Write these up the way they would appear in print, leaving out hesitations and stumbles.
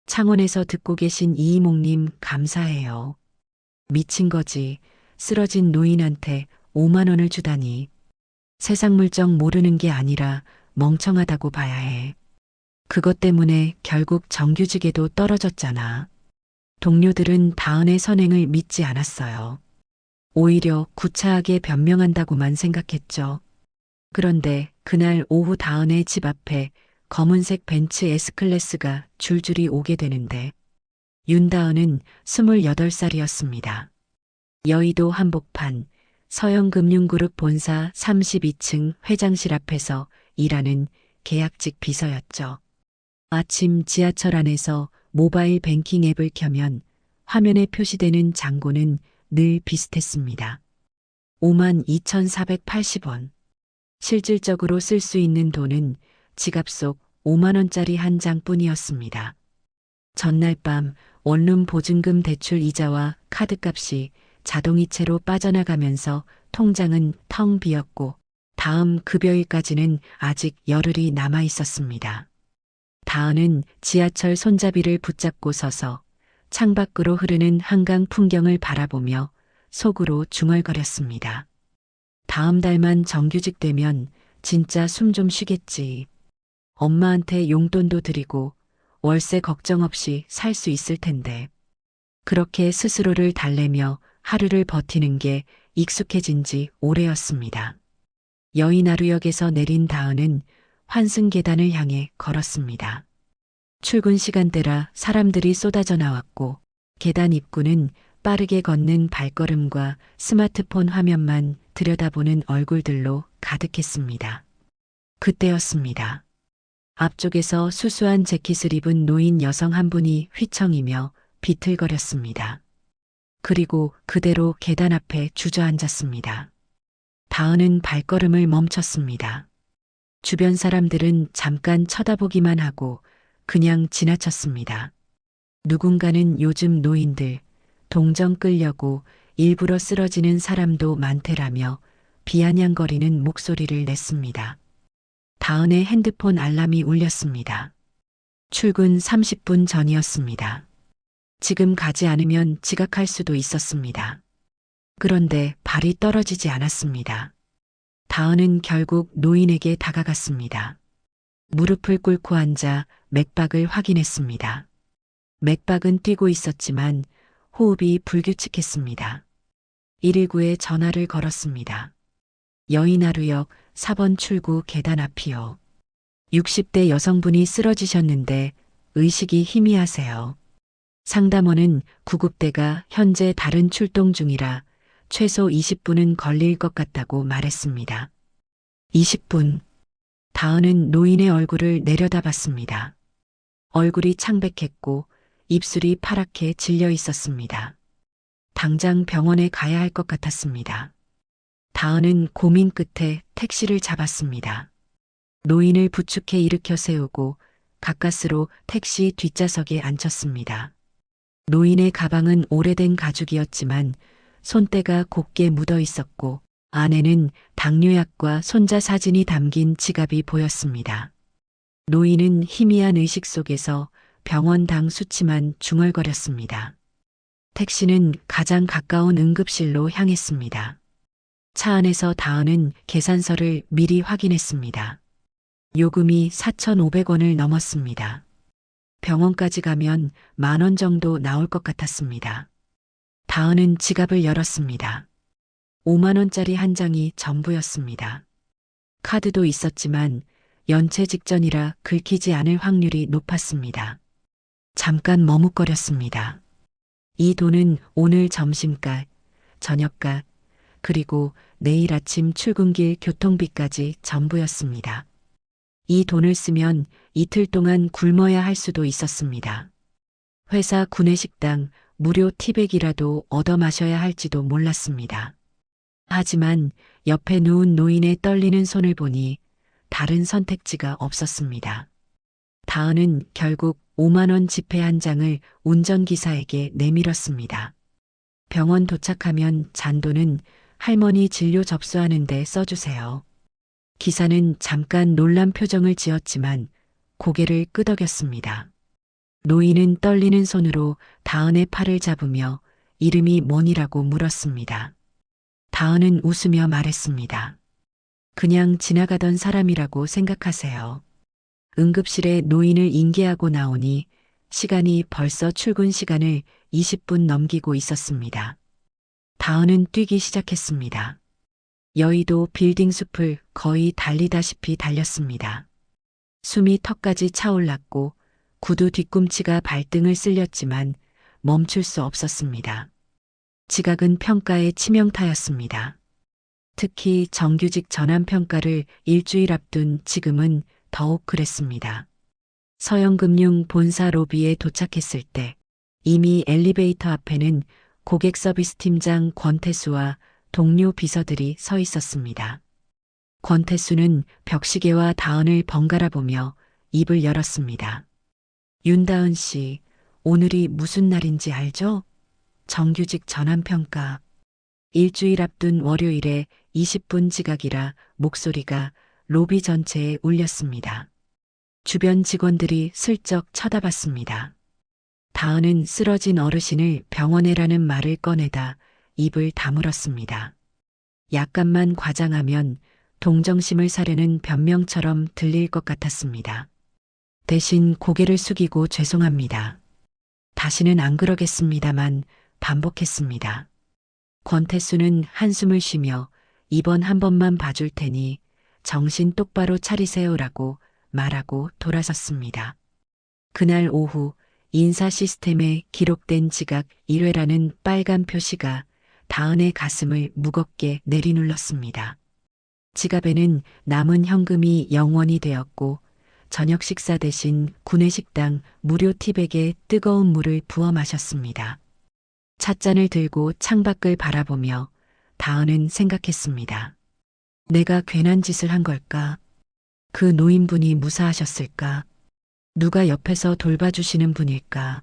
창원에서 듣고 계신 이이목님 감사해요. 미친 거지. 쓰러진 노인한테 5만 원을 주다니. 세상 물정 모르는 게 아니라 멍청하다고 봐야 해. 그것 때문에 결국 정규직에도 떨어졌잖아. 동료들은 다은의 선행을 믿지 않았어요. 오히려 구차하게 변명한다고만 생각했죠. 그런데 그날 오후 다은의 집 앞에 검은색 벤츠 S클래스가 줄줄이 오게 되는데 윤다은은 28살이었습니다. 여의도 한복판 서영금융그룹 본사 32층 회장실 앞에서 일하는 계약직 비서였죠. 아침 지하철 안에서 모바일 뱅킹 앱을 켜면 화면에 표시되는 잔고는 늘 비슷했습니다. 52,480원. 실질적으로 쓸 수 있는 돈은 지갑 속 5만 원짜리 한 장뿐이었습니다. 전날 밤 원룸 보증금 대출 이자와 카드값이 자동이체로 빠져나가면서 통장은 텅 비었고 다음 급여일까지는 아직 열흘이 남아 있었습니다. 다은은 지하철 손잡이를 붙잡고 서서 창밖으로 흐르는 한강 풍경을 바라보며 속으로 중얼거렸습니다. 다음 달만 정규직 되면 진짜 숨 좀 쉬겠지. 엄마한테 용돈도 드리고 월세 걱정 없이 살 수 있을 텐데. 그렇게 스스로를 달래며 하루를 버티는 게 익숙해진 지 오래였습니다. 여의나루역에서 내린 다은은 환승 계단을 향해 걸었습니다. 출근 시간대라 사람들이 쏟아져 나왔고 계단 입구는 빠르게 걷는 발걸음과 스마트폰 화면만 들여다보는 얼굴들로 가득했습니다. 그때였습니다. 앞쪽에서 수수한 재킷을 입은 노인 여성 한 분이 휘청이며 비틀거렸습니다. 그리고 그대로 계단 앞에 주저앉았습니다. 다은은 발걸음을 멈췄습니다. 주변 사람들은 잠깐 쳐다보기만 하고 그냥 지나쳤습니다. 누군가는 요즘 노인들, 동정 끌려고 일부러 쓰러지는 사람도 많대라며 비아냥거리는 목소리를 냈습니다. 다은의 핸드폰 알람이 울렸습니다. 출근 30분 전이었습니다. 지금 가지 않으면 지각할 수도 있었습니다. 그런데 발이 떨어지지 않았습니다. 다은은 결국 노인에게 다가갔습니다. 무릎을 꿇고 앉아 맥박을 확인했습니다. 맥박은 뛰고 있었지만 호흡이 불규칙했습니다. 119에 전화를 걸었습니다. 여의나루역 4번 출구 계단 앞이요. 60대 여성분이 쓰러지셨는데 의식이 희미하세요. 상담원은 구급대가 현재 다른 출동 중이라 최소 20분은 걸릴 것 같다고 말했습니다. 20분. 다은은 노인의 얼굴을 내려다봤습니다. 얼굴이 창백했고 입술이 파랗게 질려 있었습니다. 당장 병원에 가야 할 것 같았습니다. 다은은 고민 끝에 택시를 잡았습니다. 노인을 부축해 일으켜 세우고 가까스로 택시 뒷좌석에 앉혔습니다. 노인의 가방은 오래된 가죽이었지만 손때가 곱게 묻어 있었고 안에는 당뇨약과 손자 사진이 담긴 지갑이 보였습니다. 노인은 희미한 의식 속에서 병원당 수치만 중얼거렸습니다. 택시는 가장 가까운 응급실로 향했습니다. 차 안에서 다은은 계산서를 미리 확인했습니다. 요금이 4,500원을 넘었습니다. 병원까지 가면 10,000원 정도 나올 것 같았습니다. 다은은 지갑을 열었습니다. 5만 원짜리 한 장이 전부였습니다. 카드도 있었지만 연체 직전이라 긁히지 않을 확률이 높았습니다. 잠깐 머뭇거렸습니다. 이 돈은 오늘 점심값, 저녁값, 그리고 내일 아침 출근길 교통비까지 전부였습니다. 이 돈을 쓰면 이틀 동안 굶어야 할 수도 있었습니다. 회사 구내식당 무료 티백이라도 얻어 마셔야 할지도 몰랐습니다. 하지만 옆에 누운 노인의 떨리는 손을 보니 다른 선택지가 없었습니다. 다은은 결국 5만 원 지폐 한 장을 운전기사에게 내밀었습니다. 병원 도착하면 잔돈은 할머니 진료 접수하는데 써주세요. 기사는 잠깐 놀란 표정을 지었지만 고개를 끄덕였습니다. 노인은 떨리는 손으로 다은의 팔을 잡으며 이름이 뭐니라고 물었습니다. 다은은 웃으며 말했습니다. 그냥 지나가던 사람이라고 생각하세요. 응급실에 노인을 인계하고 나오니 시간이 벌써 출근 시간을 20분 넘기고 있었습니다. 다은은 뛰기 시작했습니다. 여의도 빌딩 숲을 거의 달리다시피 달렸습니다. 숨이 턱까지 차올랐고 구두 뒤꿈치가 발등을 쓸렸지만 멈출 수 없었습니다. 지각은 평가의 치명타였습니다. 특히 정규직 전환평가를 일주일 앞둔 지금은 더욱 그랬습니다. 서영금융 본사 로비에 도착했을 때 이미 엘리베이터 앞에는 고객 서비스 팀장 권태수와 동료 비서들이 서 있었습니다. 권태수는 벽시계와 다은을 번갈아 보며 입을 열었습니다. 윤다은 씨, 오늘이 무슨 날인지 알죠? 정규직 전환평가. 일주일 앞둔 월요일에 20분 지각이라 목소리가 로비 전체에 울렸습니다. 주변 직원들이 슬쩍 쳐다봤습니다. 다은은 쓰러진 어르신을 병원에라는 말을 꺼내다 입을 다물었습니다. 약간만 과장하면 동정심을 사려는 변명처럼 들릴 것 같았습니다. 대신 고개를 숙이고 죄송합니다. 다시는 안 그러겠습니다만 반복했습니다. 권태수는 한숨을 쉬며 이번 한 번만 봐줄 테니 정신 똑바로 차리세요라고 말하고 돌아섰습니다. 그날 오후 인사 시스템에 기록된 지각 1회라는 빨간 표시가 다은의 가슴을 무겁게 내리눌렀습니다. 지갑에는 남은 현금이 0원이 되었고 저녁 식사 대신 구내식당 무료 티백에 뜨거운 물을 부어 마셨습니다. 찻잔을 들고 창밖을 바라보며 다은은 생각했습니다. 내가 괜한 짓을 한 걸까? 그 노인분이 무사하셨을까? 누가 옆에서 돌봐주시는 분일까?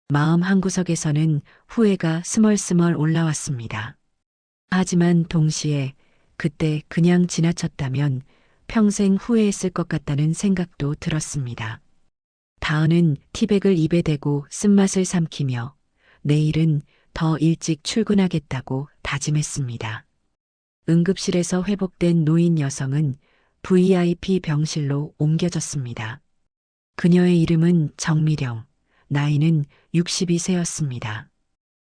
마음 한구석에서는 후회가 스멀스멀 올라왔습니다. 하지만 동시에 그때 그냥 지나쳤다면 평생 후회했을 것 같다는 생각도 들었습니다. 다은은 티백을 입에 대고 쓴맛을 삼키며 내일은 더 일찍 출근하겠다고 다짐했습니다. 응급실에서 회복된 노인 여성은 VIP 병실로 옮겨졌습니다. 그녀의 이름은 정미령, 나이는 62세였습니다.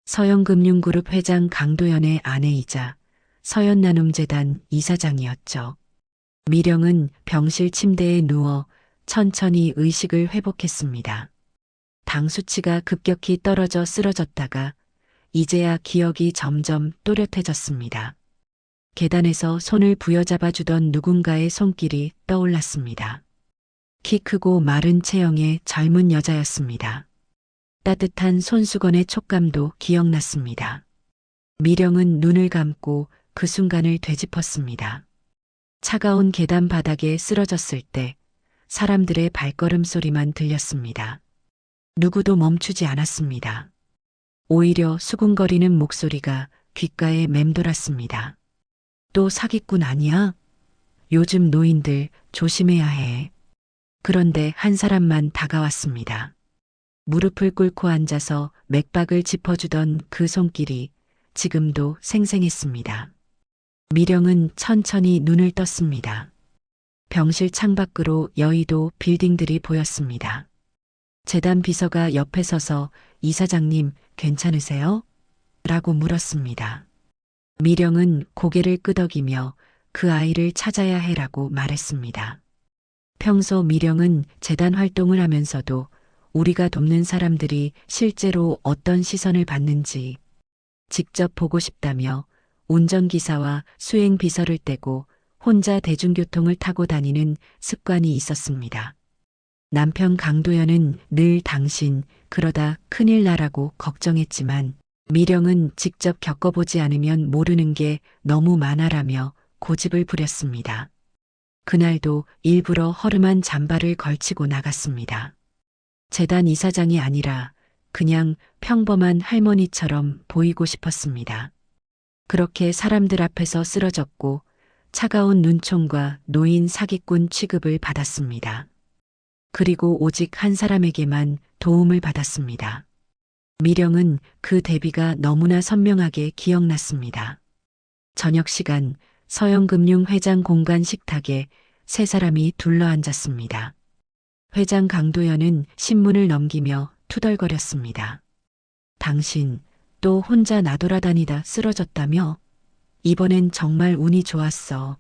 서영금융그룹 회장 강도연의 아내이자 서현나눔재단 이사장이었죠. 미령은 병실 침대에 누워 천천히 의식을 회복했습니다. 당 수치가 급격히 떨어져 쓰러졌다가 이제야 기억이 점점 또렷해졌습니다. 계단에서 손을 부여잡아 주던 누군가의 손길이 떠올랐습니다. 키 크고 마른 체형의 젊은 여자였습니다. 따뜻한 손수건의 촉감도 기억났습니다. 미령은 눈을 감고 그 순간을 되짚었습니다. 차가운 계단 바닥에 쓰러졌을 때 사람들의 발걸음 소리만 들렸습니다. 누구도 멈추지 않았습니다. 오히려 수군거리는 목소리가 귓가에 맴돌았습니다. 또 사기꾼 아니야? 요즘 노인들 조심해야 해. 그런데 한 사람만 다가왔습니다. 무릎을 꿇고 앉아서 맥박을 짚어주던 그 손길이 지금도 생생했습니다. 미령은 천천히 눈을 떴습니다. 병실 창밖으로 여의도 빌딩들이 보였습니다. 재단 비서가 옆에 서서 이사장님 괜찮으세요? 라고 물었습니다. 미령은 고개를 끄덕이며 그 아이를 찾아야 해라고 말했습니다. 평소 미령은 재단 활동을 하면서도 우리가 돕는 사람들이 실제로 어떤 시선을 받는지 직접 보고 싶다며 운전기사와 수행비서를 떼고 혼자 대중교통을 타고 다니는 습관이 있었습니다. 남편 강도연은 늘 당신 그러다 큰일 나라고 걱정했지만 미령은 직접 겪어보지 않으면 모르는 게 너무 많아라며 고집을 부렸습니다. 그날도 일부러 허름한 잠바를 걸치고 나갔습니다. 재단 이사장이 아니라 그냥 평범한 할머니처럼 보이고 싶었습니다. 그렇게 사람들 앞에서 쓰러졌고 차가운 눈총과 노인 사기꾼 취급을 받았습니다. 그리고 오직 한 사람에게만 도움을 받았습니다. 미령은 그 대비가 너무나 선명하게 기억났습니다. 저녁 시간 서영금융회장 공간 식탁에 세 사람이 둘러앉았습니다. 회장 강도연은 신문을 넘기며 투덜거렸습니다. 당신 또 혼자 나돌아다니다 쓰러졌다며? 이번엔 정말 운이 좋았어.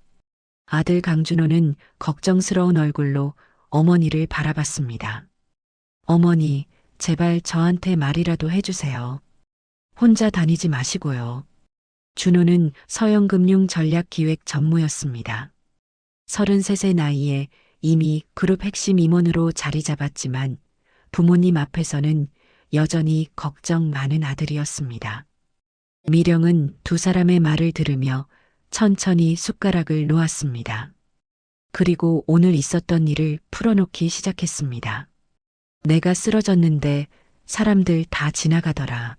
아들 강준호는 걱정스러운 얼굴로 어머니를 바라봤습니다. 어머니, 제발 저한테 말이라도 해주세요. 혼자 다니지 마시고요. 준호는 서영금융 전략기획 전무였습니다. 33세 나이에 이미 그룹 핵심 임원으로 자리 잡았지만 부모님 앞에서는 여전히 걱정 많은 아들이었습니다. 미령은 두 사람의 말을 들으며 천천히 숟가락을 놓았습니다. 그리고 오늘 있었던 일을 풀어놓기 시작했습니다. 내가 쓰러졌는데 사람들 다 지나가더라.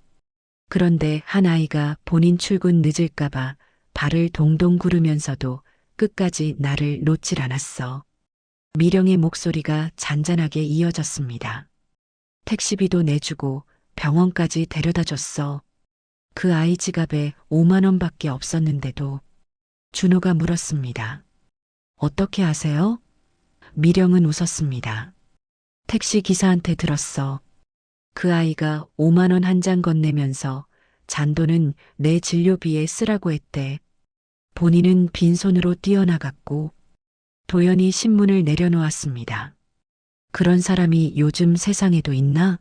그런데 한 아이가 본인 출근 늦을까봐 발을 동동 구르면서도 끝까지 나를 놓질 않았어. 미령의 목소리가 잔잔하게 이어졌습니다. 택시비도 내주고 병원까지 데려다 줬어. 그 아이 지갑에 5만 원밖에 없었는데도. 준호가 물었습니다. 어떻게 아세요? 미령은 웃었습니다. 택시 기사한테 들었어. 그 아이가 5만 원 한 장 건네면서 잔돈은 내 진료비에 쓰라고 했대. 본인은 빈손으로 뛰어나갔고 도연이 신문을 내려놓았습니다. 그런 사람이 요즘 세상에도 있나?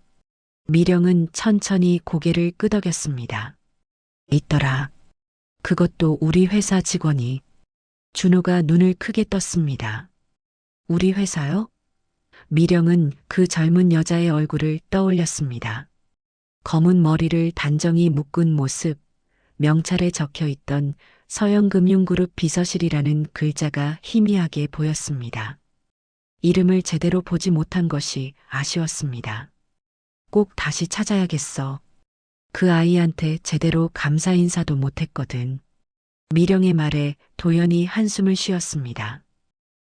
미령은 천천히 고개를 끄덕였습니다. 있더라. 그것도 우리 회사 직원이. 준호가 눈을 크게 떴습니다. 우리 회사요? 미령은 그 젊은 여자의 얼굴을 떠올렸습니다. 검은 머리를 단정히 묶은 모습, 명찰에 적혀 있던 서영금융그룹 비서실이라는 글자가 희미하게 보였습니다. 이름을 제대로 보지 못한 것이 아쉬웠습니다. 꼭 다시 찾아야겠어. 그 아이한테 제대로 감사 인사도 못했거든. 미령의 말에 도연이 한숨을 쉬었습니다.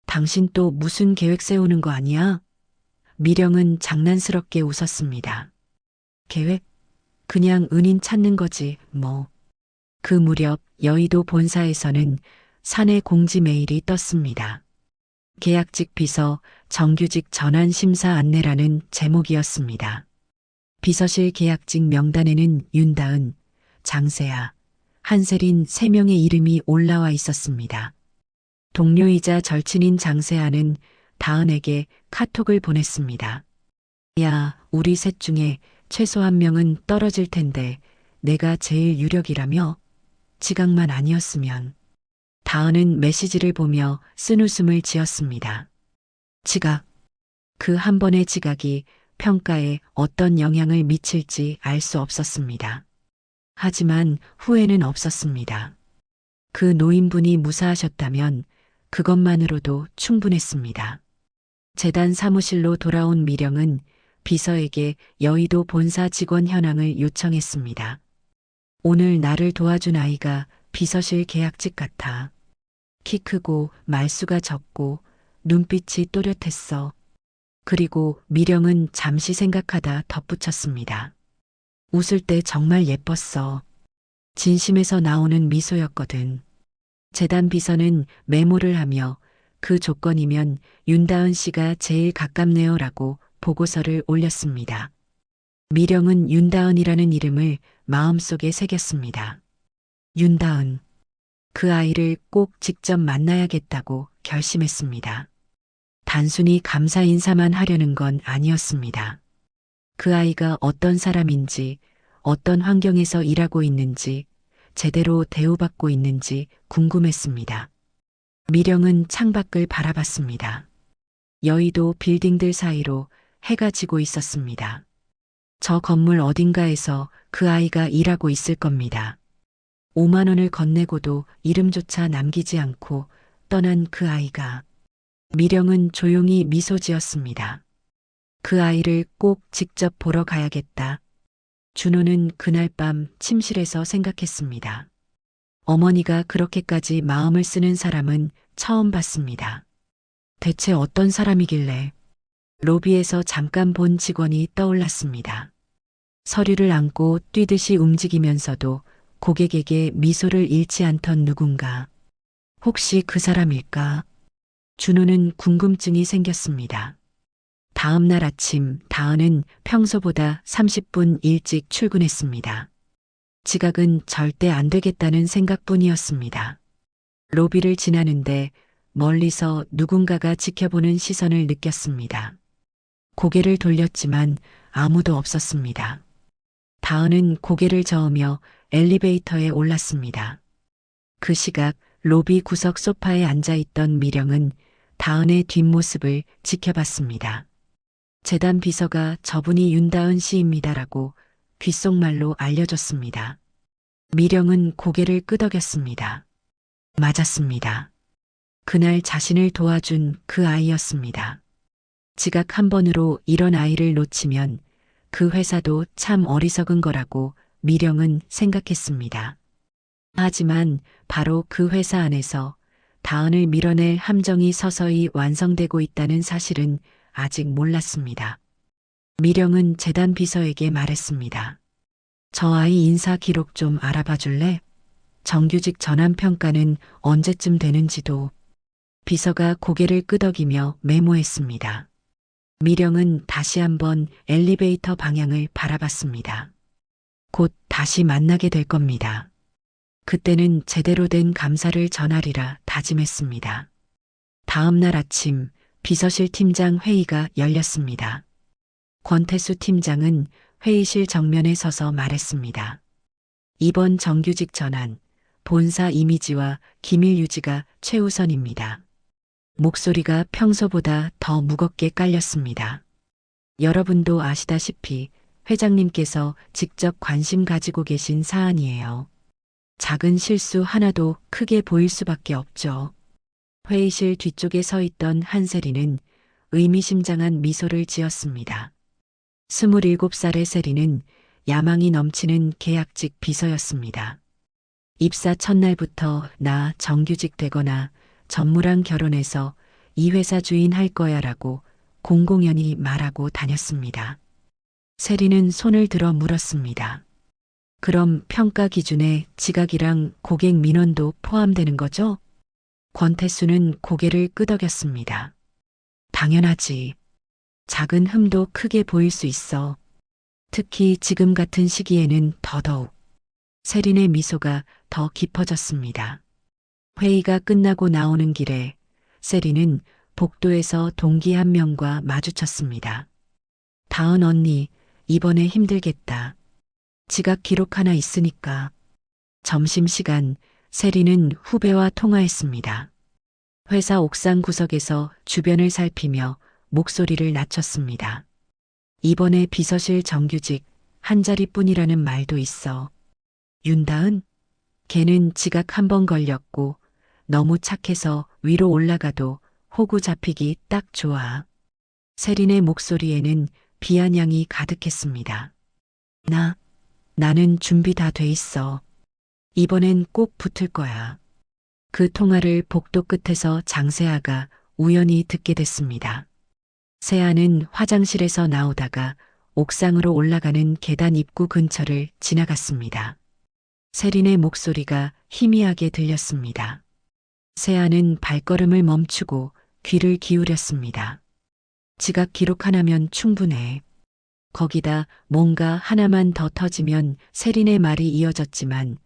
당신 또 무슨 계획 세우는 거 아니야? 미령은 장난스럽게 웃었습니다. 계획? 그냥 은인 찾는 거지, 뭐. 그 무렵 여의도 본사에서는 사내 공지 메일이 떴습니다. 계약직 비서 정규직 전환 심사 안내라는 제목이었습니다. 비서실 계약직 명단에는 윤다은, 장세아, 한세린 3명의 이름이 올라와 있었습니다. 동료이자 절친인 장세아는 다은에게 카톡을 보냈습니다. 야, 우리 셋 중에 최소 한 명은 떨어질 텐데 내가 제일 유력이라며? 지각만 아니었으면. 다은은 메시지를 보며 쓴웃음을 지었습니다. 지각. 그 한 번의 지각이 평가에 어떤 영향을 미칠지 알 수 없었습니다. 하지만 후회는 없었습니다. 그 노인분이 무사하셨다면 그것만으로도 충분했습니다. 재단 사무실로 돌아온 미령은 비서에게 여의도 본사 직원 현황을 요청했습니다. 오늘 나를 도와준 아이가 비서실 계약직 같아. 키 크고 말수가 적고 눈빛이 또렷했어. 그리고 미령은 잠시 생각하다 덧붙였습니다. 웃을 때 정말 예뻤어. 진심에서 나오는 미소였거든. 재단 비서는 메모를 하며 그 조건이면 윤다은 씨가 제일 가깝네요라고 보고서를 올렸습니다. 미령은 윤다은이라는 이름을 마음속에 새겼습니다. 윤다은. 그 아이를 꼭 직접 만나야겠다고 결심했습니다. 단순히 감사 인사만 하려는 건 아니었습니다. 그 아이가 어떤 사람인지, 어떤 환경에서 일하고 있는지, 제대로 대우받고 있는지 궁금했습니다. 미령은 창밖을 바라봤습니다. 여의도 빌딩들 사이로 해가 지고 있었습니다. 저 건물 어딘가에서 그 아이가 일하고 있을 겁니다. 5만 원을 건네고도 이름조차 남기지 않고 떠난 그 아이가. 미령은 조용히 미소 지었습니다. 그 아이를 꼭 직접 보러 가야겠다. 준호는 그날 밤 침실에서 생각했습니다. 어머니가 그렇게까지 마음을 쓰는 사람은 처음 봤습니다. 대체 어떤 사람이길래. 로비에서 잠깐 본 직원이 떠올랐습니다. 서류를 안고 뛰듯이 움직이면서도 고객에게 미소를 잃지 않던 누군가. 혹시 그 사람일까? 준호는 궁금증이 생겼습니다. 다음 날 아침 다은은 평소보다 30분 일찍 출근했습니다. 지각은 절대 안 되겠다는 생각뿐이었습니다. 로비를 지나는데 멀리서 누군가가 지켜보는 시선을 느꼈습니다. 고개를 돌렸지만 아무도 없었습니다. 다은은 고개를 저으며 엘리베이터에 올랐습니다. 그 시각 로비 구석 소파에 앉아있던 미령은 다은의 뒷모습을 지켜봤습니다. 재단 비서가 저분이 윤다은 씨입니다라고 귓속말로 알려줬습니다. 미령은 고개를 끄덕였습니다. 맞았습니다. 그날 자신을 도와준 그 아이였습니다. 지각 한 번으로 이런 아이를 놓치면 그 회사도 참 어리석은 거라고 미령은 생각했습니다. 하지만 바로 그 회사 안에서 다은을 밀어낼 함정이 서서히 완성되고 있다는 사실은 아직 몰랐습니다. 미령은 재단 비서에게 말했습니다. 저 아이 인사 기록 좀 알아봐 줄래? 정규직 전환 평가는 언제쯤 되는지도. 비서가 고개를 끄덕이며 메모했습니다. 미령은 다시 한번 엘리베이터 방향을 바라봤습니다. 곧 다시 만나게 될 겁니다. 그때는 제대로 된 감사를 전하리라 다짐했습니다. 다음 날 아침 비서실 팀장 회의가 열렸습니다. 권태수 팀장은 회의실 정면에 서서 말했습니다. 이번 정규직 전환, 본사 이미지와 기밀 유지가 최우선입니다. 목소리가 평소보다 더 무겁게 깔렸습니다. 여러분도 아시다시피 회장님께서 직접 관심 가지고 계신 사안이에요. 작은 실수 하나도 크게 보일 수밖에 없죠. 회의실 뒤쪽에 서 있던 한세리는 의미심장한 미소를 지었습니다. 27살의 세리는 야망이 넘치는 계약직 비서였습니다. 입사 첫날부터 나 정규직 되거나 전무랑 결혼해서 이 회사 주인 할 거야 라고 공공연히 말하고 다녔습니다. 세리는 손을 들어 물었습니다. 그럼 평가 기준에 지각이랑 고객 민원도 포함되는 거죠? 권태수는 고개를 끄덕였습니다. 당연하지. 작은 흠도 크게 보일 수 있어. 특히 지금 같은 시기에는 더더욱. 세린의 미소가 더 깊어졌습니다. 회의가 끝나고 나오는 길에 세린은 복도에서 동기 한 명과 마주쳤습니다. 다은 언니, 이번에 힘들겠다. 지각 기록 하나 있으니까. 점심시간 세린은 후배와 통화했습니다. 회사 옥상 구석에서 주변을 살피며 목소리를 낮췄습니다. 이번에 비서실 정규직 한 자리뿐이라는 말도 있어. 윤다은? 걔는 지각 한 번 걸렸고 너무 착해서 위로 올라가도 호구 잡히기 딱 좋아. 세린의 목소리에는 비아냥이 가득했습니다. 나는 준비 다 돼 있어. 이번엔 꼭 붙을 거야. 그 통화를 복도 끝에서 장세아가 우연히 듣게 됐습니다. 세아는 화장실에서 나오다가 옥상으로 올라가는 계단 입구 근처를 지나갔습니다. 세린의 목소리가 희미하게 들렸습니다. 세아는 발걸음을 멈추고 귀를 기울였습니다. 지각 기록 하나면 충분해. 거기다 뭔가 하나만 더 터지면 세린의 말이 이어졌지만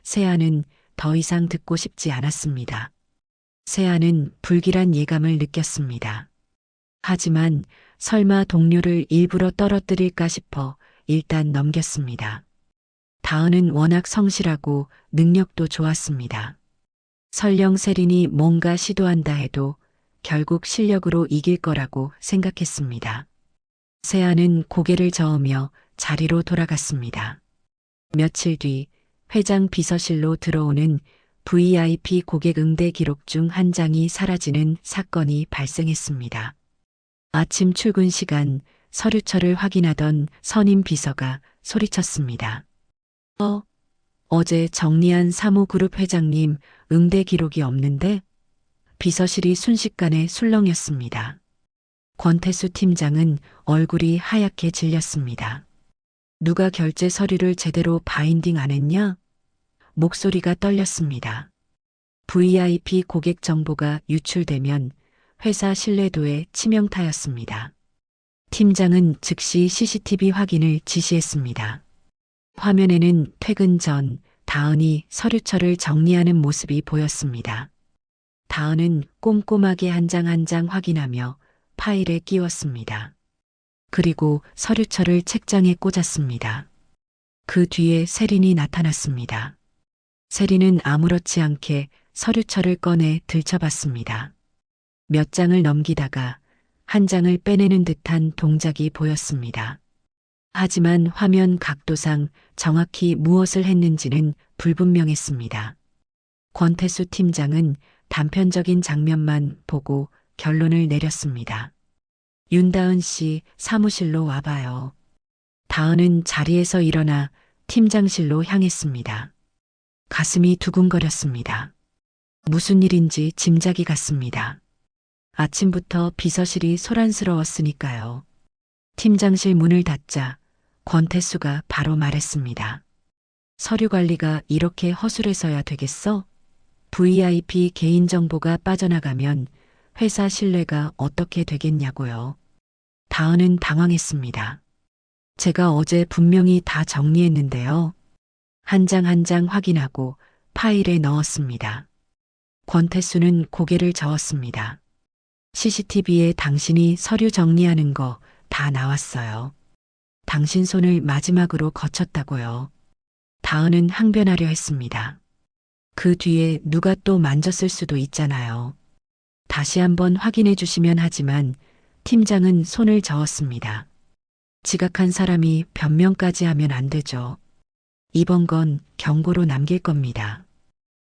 세아는 더 이상 듣고 싶지 않았습니다. 세아는 불길한 예감을 느꼈습니다. 하지만 설마 동료를 일부러 떨어뜨릴까 싶어 일단 넘겼습니다. 다은은 워낙 성실하고 능력도 좋았습니다. 설령 세린이 뭔가 시도한다 해도 결국 실력으로 이길 거라고 생각했습니다. 세아는 고개를 저으며 자리로 돌아갔습니다. 며칠 뒤 회장 비서실로 들어오는 VIP 고객 응대 기록 중 한 장이 사라지는 사건이 발생했습니다. 아침 출근 시간 서류처를 확인하던 선임 비서가 소리쳤습니다. 어제 정리한 사무그룹 회장님 응대 기록이 없는데? 비서실이 순식간에 술렁였습니다. 권태수 팀장은 얼굴이 하얗게 질렸습니다. 누가 결제 서류를 제대로 바인딩 안 했냐? 목소리가 떨렸습니다. VIP 고객 정보가 유출되면 회사 신뢰도에 치명타였습니다. 팀장은 즉시 CCTV 확인을 지시했습니다. 화면에는 퇴근 전 다은이 서류철을 정리하는 모습이 보였습니다. 다은은 꼼꼼하게 한 장 한 장 확인하며 파일에 끼웠습니다. 그리고 서류철을 책장에 꽂았습니다. 그 뒤에 세린이 나타났습니다. 세린은 아무렇지 않게 서류철을 꺼내 들춰봤습니다. 몇 장을 넘기다가 한 장을 빼내는 듯한 동작이 보였습니다. 하지만 화면 각도상 정확히 무엇을 했는지는 불분명했습니다. 권태수 팀장은 단편적인 장면만 보고 결론을 내렸습니다. 윤다은 씨 사무실로 와봐요. 다은은 자리에서 일어나 팀장실로 향했습니다. 가슴이 두근거렸습니다. 무슨 일인지 짐작이 갔습니다. 아침부터 비서실이 소란스러웠으니까요. 팀장실 문을 닫자 권태수가 바로 말했습니다. 서류 관리가 이렇게 허술해서야 되겠어? VIP 개인정보가 빠져나가면 회사 신뢰가 어떻게 되겠냐고요. 다은은 당황했습니다. 제가 어제 분명히 다 정리했는데요. 한 장 한 장 확인하고 파일에 넣었습니다. 권태수는 고개를 저었습니다. CCTV에 당신이 서류 정리하는 거 다 나왔어요. 당신 손을 마지막으로 거쳤다고요. 다은은 항변하려 했습니다. 그 뒤에 누가 또 만졌을 수도 있잖아요. 다시 한번 확인해 주시면 하지만 팀장은 손을 저었습니다. 지각한 사람이 변명까지 하면 안 되죠. 이번 건 경고로 남길 겁니다.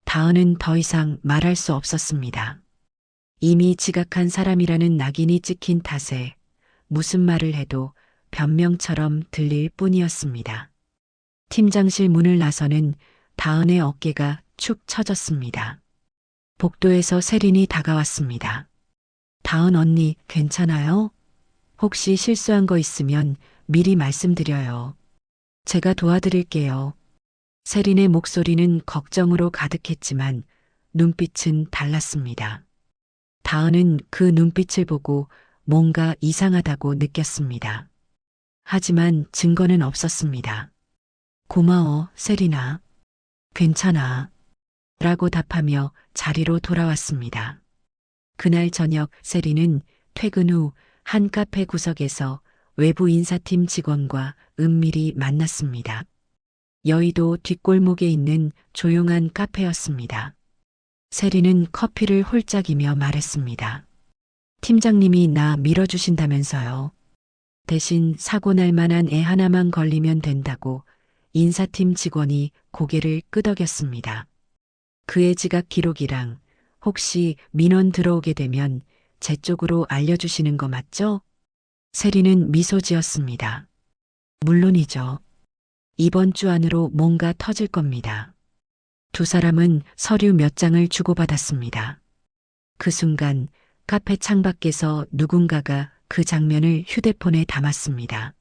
다은은 더 이상 말할 수 없었습니다. 이미 지각한 사람이라는 낙인이 찍힌 탓에 무슨 말을 해도 변명처럼 들릴 뿐이었습니다. 팀장실 문을 나서는 다은의 어깨가 축 처졌습니다. 복도에서 세린이 다가왔습니다. 다은 언니 괜찮아요? 혹시 실수한 거 있으면 미리 말씀드려요. 제가 도와드릴게요. 세린의 목소리는 걱정으로 가득했지만 눈빛은 달랐습니다. 다은은 그 눈빛을 보고 뭔가 이상하다고 느꼈습니다. 하지만 증거는 없었습니다. 고마워, 세린아. 괜찮아. 라고 답하며 자리로 돌아왔습니다. 그날 저녁 세린은 퇴근 후 한 카페 구석에서 외부 인사팀 직원과 은밀히 만났습니다. 여의도 뒷골목에 있는 조용한 카페였습니다. 세린은 커피를 홀짝이며 말했습니다. 팀장님이 나 밀어주신다면서요. 대신 사고 날 만한 애 하나만 걸리면 된다고 인사팀 직원이 고개를 끄덕였습니다. 그의 지각 기록이랑 혹시 민원 들어오게 되면 제 쪽으로 알려주시는 거 맞죠? 세린은 미소 지었습니다. 물론이죠. 이번 주 안으로 뭔가 터질 겁니다. 두 사람은 서류 몇 장을 주고받았습니다. 그 순간 카페 창밖에서 누군가가 그 장면을 휴대폰에 담았습니다.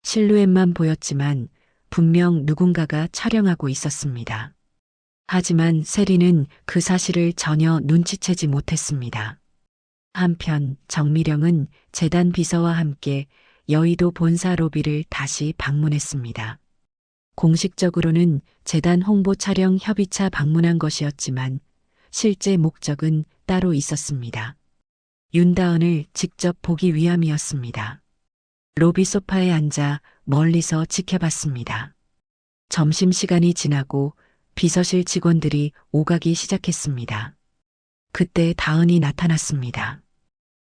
실루엣만 보였지만 분명 누군가가 촬영하고 있었습니다. 하지만 세린은 그 사실을 전혀 눈치채지 못했습니다. 한편 정미령은 재단 비서와 함께 여의도 본사 로비를 다시 방문했습니다. 공식적으로는 재단 홍보 촬영 협의차 방문한 것이었지만 실제 목적은 따로 있었습니다. 윤다은을 직접 보기 위함이었습니다. 로비 소파에 앉아 멀리서 지켜봤습니다. 점심시간이 지나고 비서실 직원들이 오가기 시작했습니다. 그때 다은이 나타났습니다.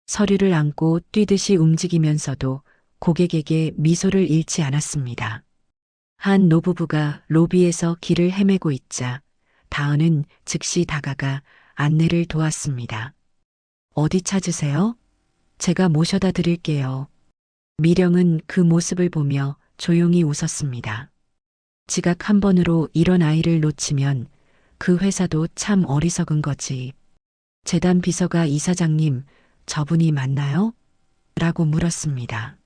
서류를 안고 뛰듯이 움직이면서도 고객에게 미소를 잃지 않았습니다. 한 노부부가 로비에서 길을 헤매고 있자 다은은 즉시 다가가 안내를 도왔습니다. 어디 찾으세요? 제가 모셔다 드릴게요. 미령은 그 모습을 보며 조용히 웃었습니다. 지각 한 번으로 이런 아이를 놓치면 그 회사도 참 어리석은 거지. 재단 비서가 이사장님, 저분이 맞나요? 라고 물었습니다.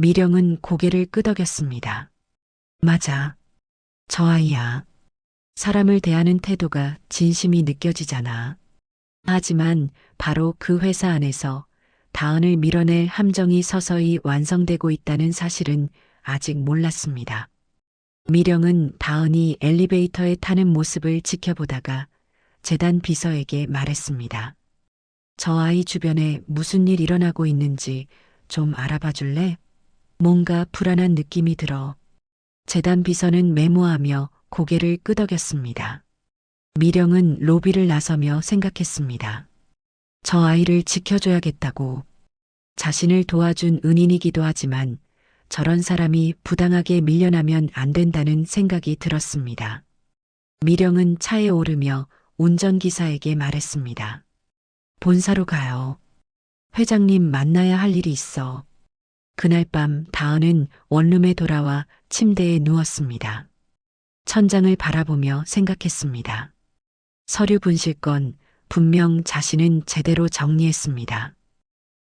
미령은 고개를 끄덕였습니다. 맞아. 저 아이야. 사람을 대하는 태도가 진심이 느껴지잖아. 하지만 바로 그 회사 안에서 다은을 밀어낼 함정이 서서히 완성되고 있다는 사실은 아직 몰랐습니다. 미령은 다은이 엘리베이터에 타는 모습을 지켜보다가 재단 비서에게 말했습니다. 저 아이 주변에 무슨 일 일어나고 있는지 좀 알아봐 줄래? 뭔가 불안한 느낌이 들어. 재단 비서는 메모하며 고개를 끄덕였습니다. 미령은 로비를 나서며 생각했습니다. 저 아이를 지켜줘야겠다고. 자신을 도와준 은인이기도 하지만 저런 사람이 부당하게 밀려나면 안 된다는 생각이 들었습니다. 미령은 차에 오르며 운전기사에게 말했습니다. 본사로 가요. 회장님 만나야 할 일이 있어. 그날 밤 다은은 원룸에 돌아와 침대에 누웠습니다. 천장을 바라보며 생각했습니다. 서류 분실건 분명 자신은 제대로 정리했습니다.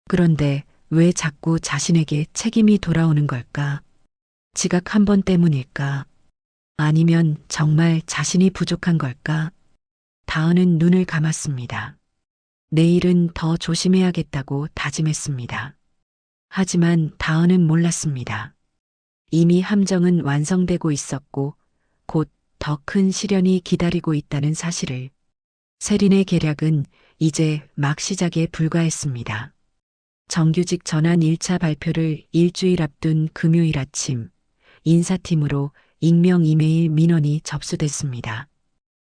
그런데 왜 자꾸 자신에게 책임이 돌아오는 걸까? 지각 한 번 때문일까? 아니면 정말 자신이 부족한 걸까? 다은은 눈을 감았습니다. 내일은 더 조심해야겠다고 다짐했습니다. 하지만 다은은 몰랐습니다. 이미 함정은 완성되고 있었고 곧 더 큰 시련이 기다리고 있다는 사실을. 세린의 계략은 이제 막 시작에 불과했습니다. 정규직 전환 1차 발표를 일주일 앞둔 금요일 아침, 인사팀으로 익명 이메일 민원이 접수됐습니다.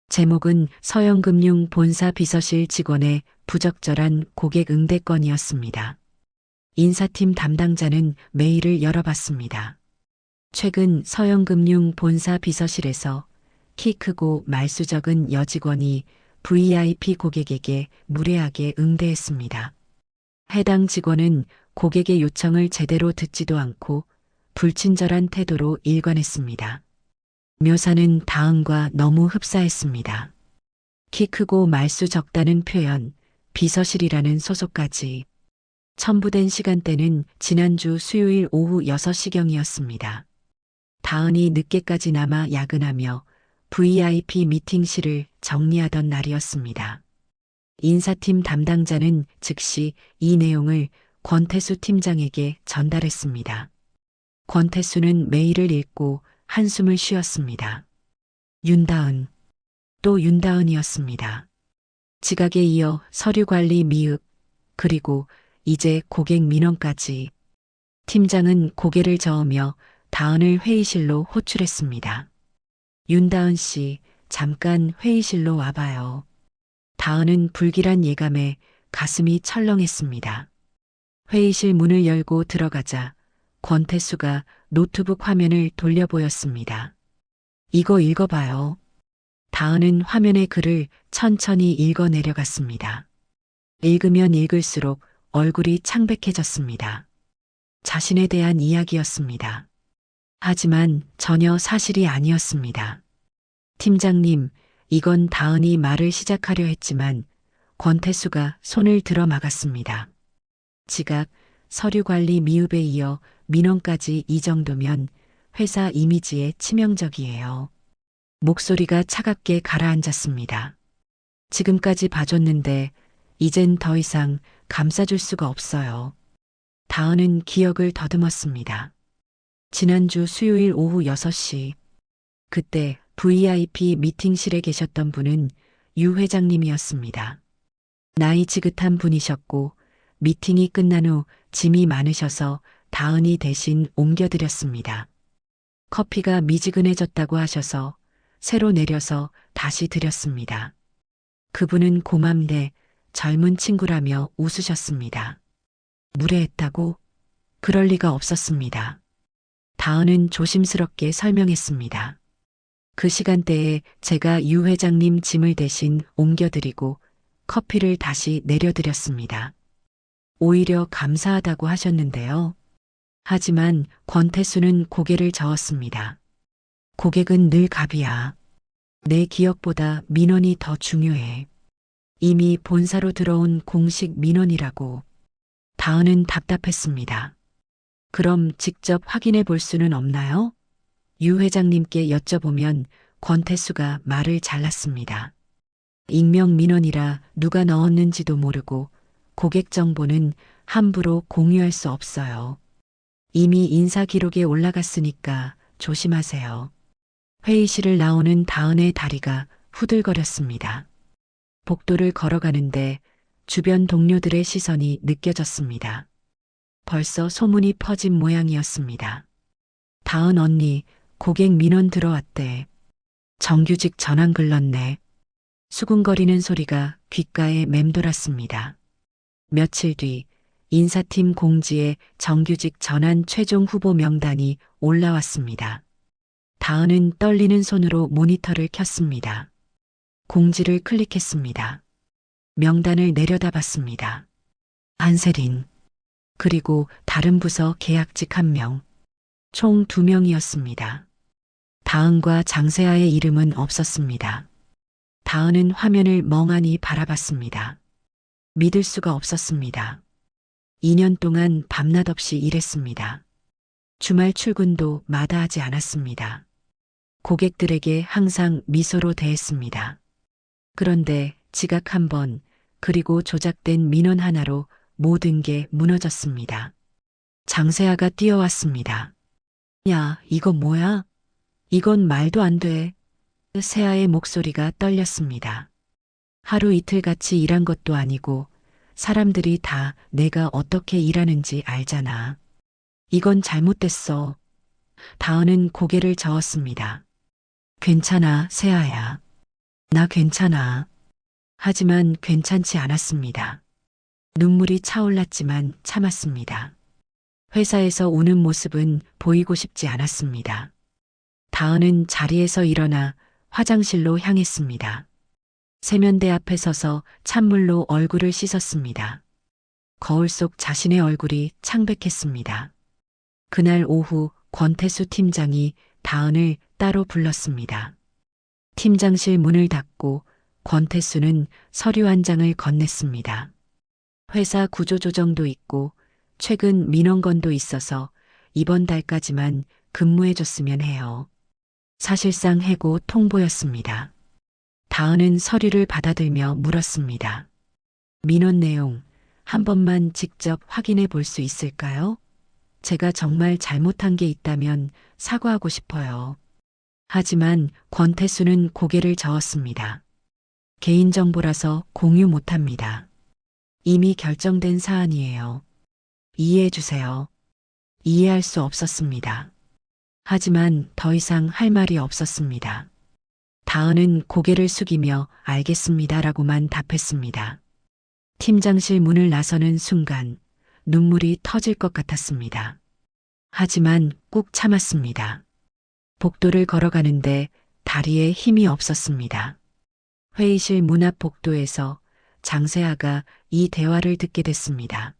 제목은 서영금융 본사 비서실 직원의 부적절한 고객 응대 건이었습니다. 인사팀 담당자는 메일을 열어봤습니다. 최근 서영금융 본사 비서실에서 키 크고 말수 적은 여직원이 VIP 고객에게 무례하게 응대했습니다. 해당 직원은 고객의 요청을 제대로 듣지도 않고 불친절한 태도로 일관했습니다. 묘사는 다은과 너무 흡사했습니다. 키 크고 말수 적다는 표현, 비서실이라는 소속까지. 첨부된 시간대는 지난주 수요일 오후 6시경이었습니다. 다은이 늦게까지 남아 야근하며 VIP 미팅실을 정리하던 날이었습니다. 인사팀 담당자는 즉시 이 내용을 권태수 팀장에게 전달했습니다. 권태수는 메일을 읽고 한숨을 쉬었습니다. 윤다은, 또 윤다은이었습니다. 지각에 이어 서류 관리 미흡, 그리고 이제 고객 민원까지. 팀장은 고개를 저으며 다은을 회의실로 호출했습니다. 윤다은 씨, 잠깐 회의실로 와봐요. 다은은 불길한 예감에 가슴이 철렁했습니다. 회의실 문을 열고 들어가자 권태수가 노트북 화면을 돌려 보였습니다. 이거 읽어봐요. 다은은 화면의 글을 천천히 읽어 내려갔습니다. 읽으면 읽을수록 얼굴이 창백해졌습니다. 자신에 대한 이야기였습니다. 하지만 전혀 사실이 아니었습니다. 팀장님, 이건 다은이 말을 시작하려 했지만 권태수가 손을 들어 막았습니다. 지각, 서류 관리 미흡에 이어 민원까지 이 정도면 회사 이미지에 치명적이에요. 목소리가 차갑게 가라앉았습니다. 지금까지 봐줬는데 이젠 더 이상 감싸줄 수가 없어요. 다은은 기억을 더듬었습니다. 지난주 수요일 오후 6시. 그때 VIP 미팅실에 계셨던 분은 유 회장님이었습니다. 나이 지긋한 분이셨고 미팅이 끝난 후 짐이 많으셔서 다은이 대신 옮겨드렸습니다. 커피가 미지근해졌다고 하셔서 새로 내려서 다시 드렸습니다. 그분은 고맘대 젊은 친구라며 웃으셨습니다. 무례했다고? 그럴 리가 없었습니다. 다은은 조심스럽게 설명했습니다. 그 시간대에 제가 유 회장님 짐을 대신 옮겨드리고 커피를 다시 내려드렸습니다. 오히려 감사하다고 하셨는데요. 하지만 권태수는 고개를 저었습니다. 고객은 늘 갑이야. 내 기억보다 민원이 더 중요해. 이미 본사로 들어온 공식 민원이라고. 다은은 답답했습니다. 그럼 직접 확인해 볼 수는 없나요? 유 회장님께 여쭤보면 권태수가 말을 잘랐습니다. 익명 민원이라 누가 넣었는지도 모르고 고객 정보는 함부로 공유할 수 없어요. 이미 인사 기록에 올라갔으니까 조심하세요. 회의실을 나오는 다은의 다리가 후들거렸습니다. 복도를 걸어가는데 주변 동료들의 시선이 느껴졌습니다. 벌써 소문이 퍼진 모양이었습니다. 다은 언니, 고객 민원 들어왔대. 정규직 전환 글렀네. 수군거리는 소리가 귓가에 맴돌았습니다. 며칠 뒤 인사팀 공지에 정규직 전환 최종 후보 명단이 올라왔습니다. 다은은 떨리는 손으로 모니터를 켰습니다. 공지를 클릭했습니다. 명단을 내려다봤습니다. 안세린, 그리고 다른 부서 계약직 1명, 총 2명이었습니다. 다은과 장세아의 이름은 없었습니다. 다은은 화면을 멍하니 바라봤습니다. 믿을 수가 없었습니다. 2년 동안 밤낮 없이 일했습니다. 주말 출근도 마다하지 않았습니다. 고객들에게 항상 미소로 대했습니다. 그런데 지각 1번, 그리고 조작된 민원 하나로 모든 게 무너졌습니다. 장세아가 뛰어왔습니다. 야, 이거 뭐야? 이건 말도 안 돼. 세아의 목소리가 떨렸습니다. 하루 이틀 같이 일한 것도 아니고 사람들이 다 내가 어떻게 일하는지 알잖아. 이건 잘못됐어. 다은은 고개를 저었습니다. 괜찮아, 세아야. 나 괜찮아. 하지만 괜찮지 않았습니다. 눈물이 차올랐지만 참았습니다. 회사에서 우는 모습은 보이고 싶지 않았습니다. 다은은 자리에서 일어나 화장실로 향했습니다. 세면대 앞에 서서 찬물로 얼굴을 씻었습니다. 거울 속 자신의 얼굴이 창백했습니다. 그날 오후 권태수 팀장이 다은을 따로 불렀습니다. 팀장실 문을 닫고 권태수는 서류 한 장을 건넸습니다. 회사 구조조정도 있고 최근 민원건도 있어서 이번 달까지만 근무해줬으면 해요. 사실상 해고 통보였습니다. 다은은 서류를 받아들며 물었습니다. 민원 내용 한 번만 직접 확인해 볼 수 있을까요? 제가 정말 잘못한 게 있다면 사과하고 싶어요. 하지만 권태수는 고개를 저었습니다. 개인정보라서 공유 못합니다. 이미 결정된 사안이에요. 이해해 주세요. 이해할 수 없었습니다. 하지만 더 이상 할 말이 없었습니다. 다은은 고개를 숙이며 알겠습니다라고만 답했습니다. 팀장실 문을 나서는 순간 눈물이 터질 것 같았습니다. 하지만 꾹 참았습니다. 복도를 걸어가는데 다리에 힘이 없었습니다. 회의실 문 앞 복도에서 장세아가 이 대화를 듣게 됐습니다.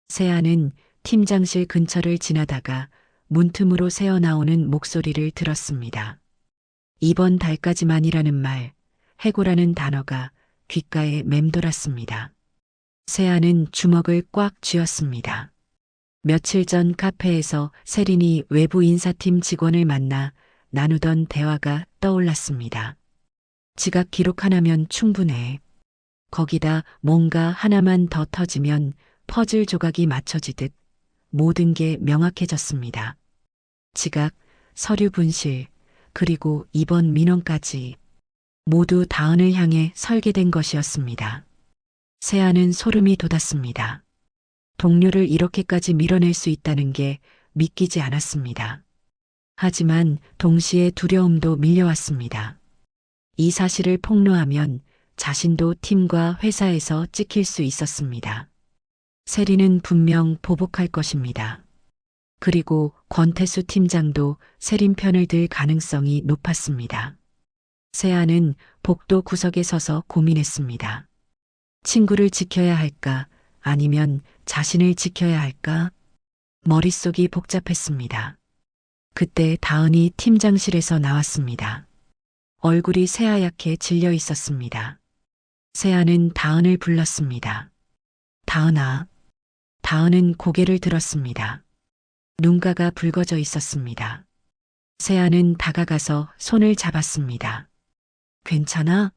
세아는 팀장실 근처를 지나다가 문틈으로 새어나오는 목소리를 들었습니다. 이번 달까지만이라는 말, 해고라는 단어가 귓가에 맴돌았습니다. 세아는 주먹을 꽉 쥐었습니다. 며칠 전 카페에서 세린이 외부 인사팀 직원을 만나 나누던 대화가 떠올랐습니다. 지각 기록 하나면 충분해. 거기다 뭔가 하나만 더 터지면 퍼즐 조각이 맞춰지듯 모든 게 명확해졌습니다. 지각, 서류 분실, 그리고 이번 민원까지 모두 다은을 향해 설계된 것이었습니다. 세아는 소름이 돋았습니다. 동료를 이렇게까지 밀어낼 수 있다는 게 믿기지 않았습니다. 하지만 동시에 두려움도 밀려왔습니다. 이 사실을 폭로하면 자신도 팀과 회사에서 찍힐 수 있었습니다. 세린은 분명 보복할 것입니다. 그리고 권태수 팀장도 세린 편을 들 가능성이 높았습니다. 세아는 복도 구석에 서서 고민했습니다. 친구를 지켜야 할까 아니면 자신을 지켜야 할까? 머릿속이 복잡했습니다. 그때 다은이 팀장실에서 나왔습니다. 얼굴이 새하얗게 질려 있었습니다. 세아는 다은을 불렀습니다. 다은아. 다은은 고개를 들었습니다. 눈가가 붉어져 있었습니다. 세아는 다가가서 손을 잡았습니다. 괜찮아?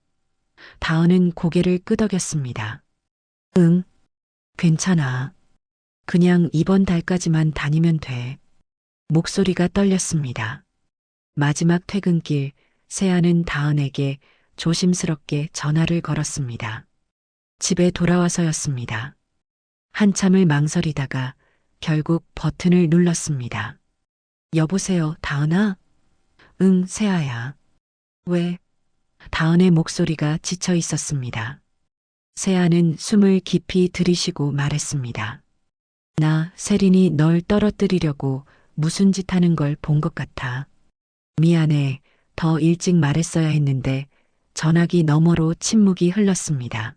다은은 고개를 끄덕였습니다. 응, 괜찮아. 그냥 이번 달까지만 다니면 돼. 목소리가 떨렸습니다. 마지막 퇴근길, 세아는 다은에게 조심스럽게 전화를 걸었습니다. 집에 돌아와서였습니다. 한참을 망설이다가 결국 버튼을 눌렀습니다. 여보세요, 다은아? 응, 세아야. 왜? 다은의 목소리가 지쳐 있었습니다. 세아는 숨을 깊이 들이쉬고 말했습니다. 나, 세린이 널 떨어뜨리려고 무슨 짓 하는 걸 본 것 같아. 미안해. 더 일찍 말했어야 했는데 전화기 너머로 침묵이 흘렀습니다.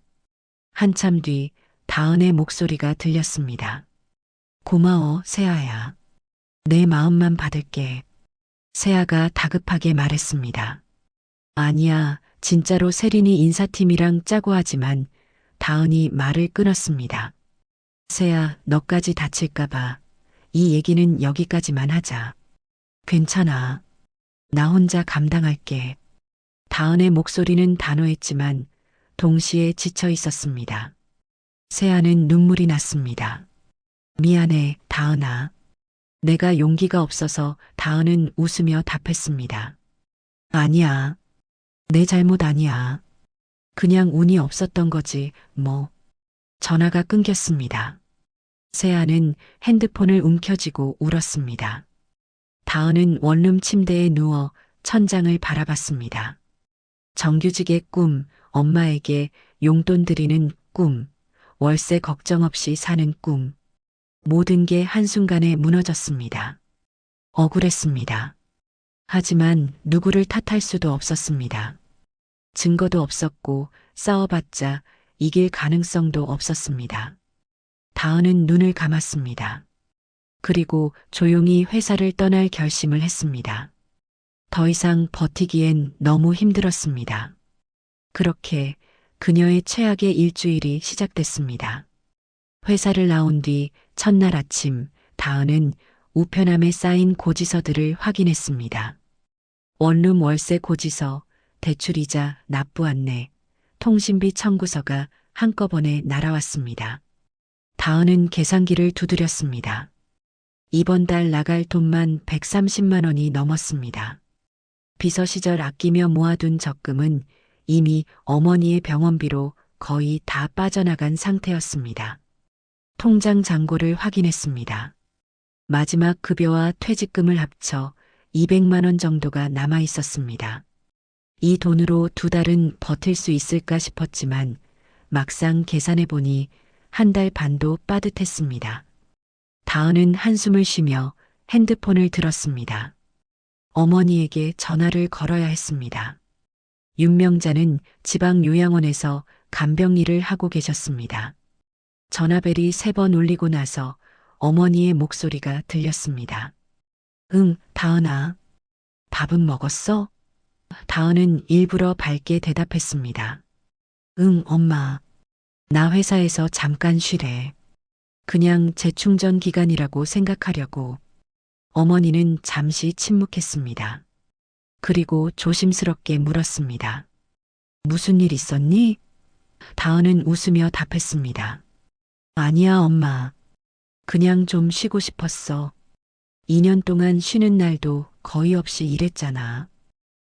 한참 뒤 다은의 목소리가 들렸습니다. 고마워, 세아야. 내 마음만 받을게. 세아가 다급하게 말했습니다. 아니야, 진짜로 세린이 인사팀이랑 짜고 하지만 다은이 말을 끊었습니다. 세아, 너까지 다칠까봐. 이 얘기는 여기까지만 하자. 괜찮아. 나 혼자 감당할게. 다은의 목소리는 단호했지만 동시에 지쳐 있었습니다. 세아는 눈물이 났습니다. 미안해, 다은아. 내가 용기가 없어서 다은은 웃으며 답했습니다. 아니야. 내 잘못 아니야. 그냥 운이 없었던 거지, 뭐. 전화가 끊겼습니다. 세아는 핸드폰을 움켜쥐고 울었습니다. 다은은 원룸 침대에 누워 천장을 바라봤습니다. 정규직의 꿈, 엄마에게 용돈 드리는 꿈, 월세 걱정 없이 사는 꿈. 모든 게 한순간에 무너졌습니다. 억울했습니다. 하지만 누구를 탓할 수도 없었습니다. 증거도 없었고 싸워봤자 이길 가능성도 없었습니다. 다은은 눈을 감았습니다. 그리고 조용히 회사를 떠날 결심을 했습니다. 더 이상 버티기엔 너무 힘들었습니다. 그렇게 그녀의 최악의 일주일이 시작됐습니다. 회사를 나온 뒤 첫날 아침, 다은은 우편함에 쌓인 고지서들을 확인했습니다. 원룸 월세 고지서, 대출이자 납부 안내, 통신비 청구서가 한꺼번에 날아왔습니다. 다은은 계산기를 두드렸습니다. 이번 달 나갈 돈만 130만 원이 넘었습니다. 비서 시절 아끼며 모아둔 적금은 이미 어머니의 병원비로 거의 다 빠져나간 상태였습니다. 통장 잔고를 확인했습니다. 마지막 급여와 퇴직금을 합쳐 200만 원 정도가 남아 있었습니다. 이 돈으로 2달은 버틸 수 있을까 싶었지만 막상 계산해보니 1달 반도 빠듯했습니다. 다은은 한숨을 쉬며 핸드폰을 들었습니다. 어머니에게 전화를 걸어야 했습니다. 윤명자는 지방 요양원에서 간병 일을 하고 계셨습니다. 전화벨이 3번 울리고 나서 어머니의 목소리가 들렸습니다. 응, 다은아. 밥은 먹었어? 다은은 일부러 밝게 대답했습니다. 응, 엄마. 나 회사에서 잠깐 쉬래. 그냥 재충전 기간이라고 생각하려고. 어머니는 잠시 침묵했습니다. 그리고 조심스럽게 물었습니다. 무슨 일 있었니? 다은은 웃으며 답했습니다. 아니야, 엄마. 그냥 좀 쉬고 싶었어. 2년 동안 쉬는 날도 거의 없이 일했잖아.